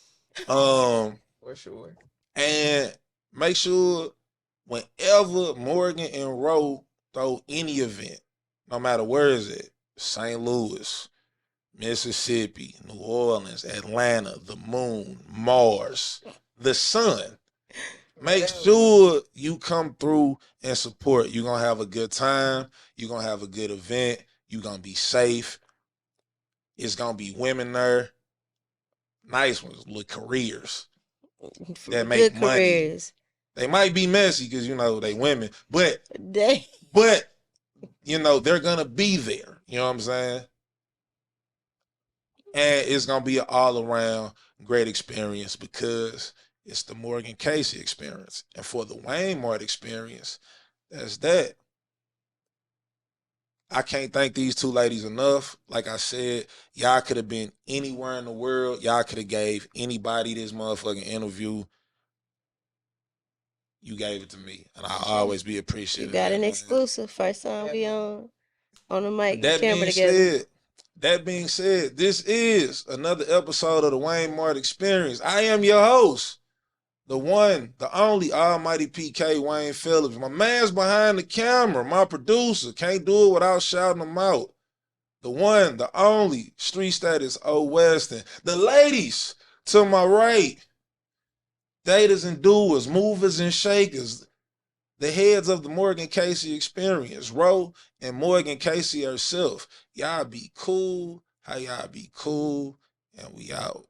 For sure. And make sure whenever Morgan and Roe throw any event, no matter where is it, St. Louis, Mississippi, New Orleans, Atlanta, the moon, Mars, the sun. Make sure you come through and support. You're going to have a good time. You're going to have a good event. You're going to be safe. It's going to be women there. Nice ones with careers that make Good money. careers. They might be messy because, they women. But, They they're going to be there. You know what I'm saying? And it's going to be an all-around great experience because it's the Morgan Casey experience. And for the Waynemart experience, that's that. I can't thank these two ladies enough. Like I said, y'all could have been anywhere in the world. Y'all could have gave anybody this motherfucking interview. You gave it to me, and I'll always be appreciative. You got an exclusive. First time we on the mic and camera together. That being said, this is another episode of the Waynemart Experience. I am your host, the one, the only almighty PK Wayne Phillips. My man's behind the camera, my producer. Can't do it without shouting him out. The one, the only, Street Status O Weston. The ladies to my right, daters and doers, movers and shakers, the heads of the Morgan Casey Experience, Ro and Morgan Casey herself. Y'all be cool. How y'all be cool? And we out.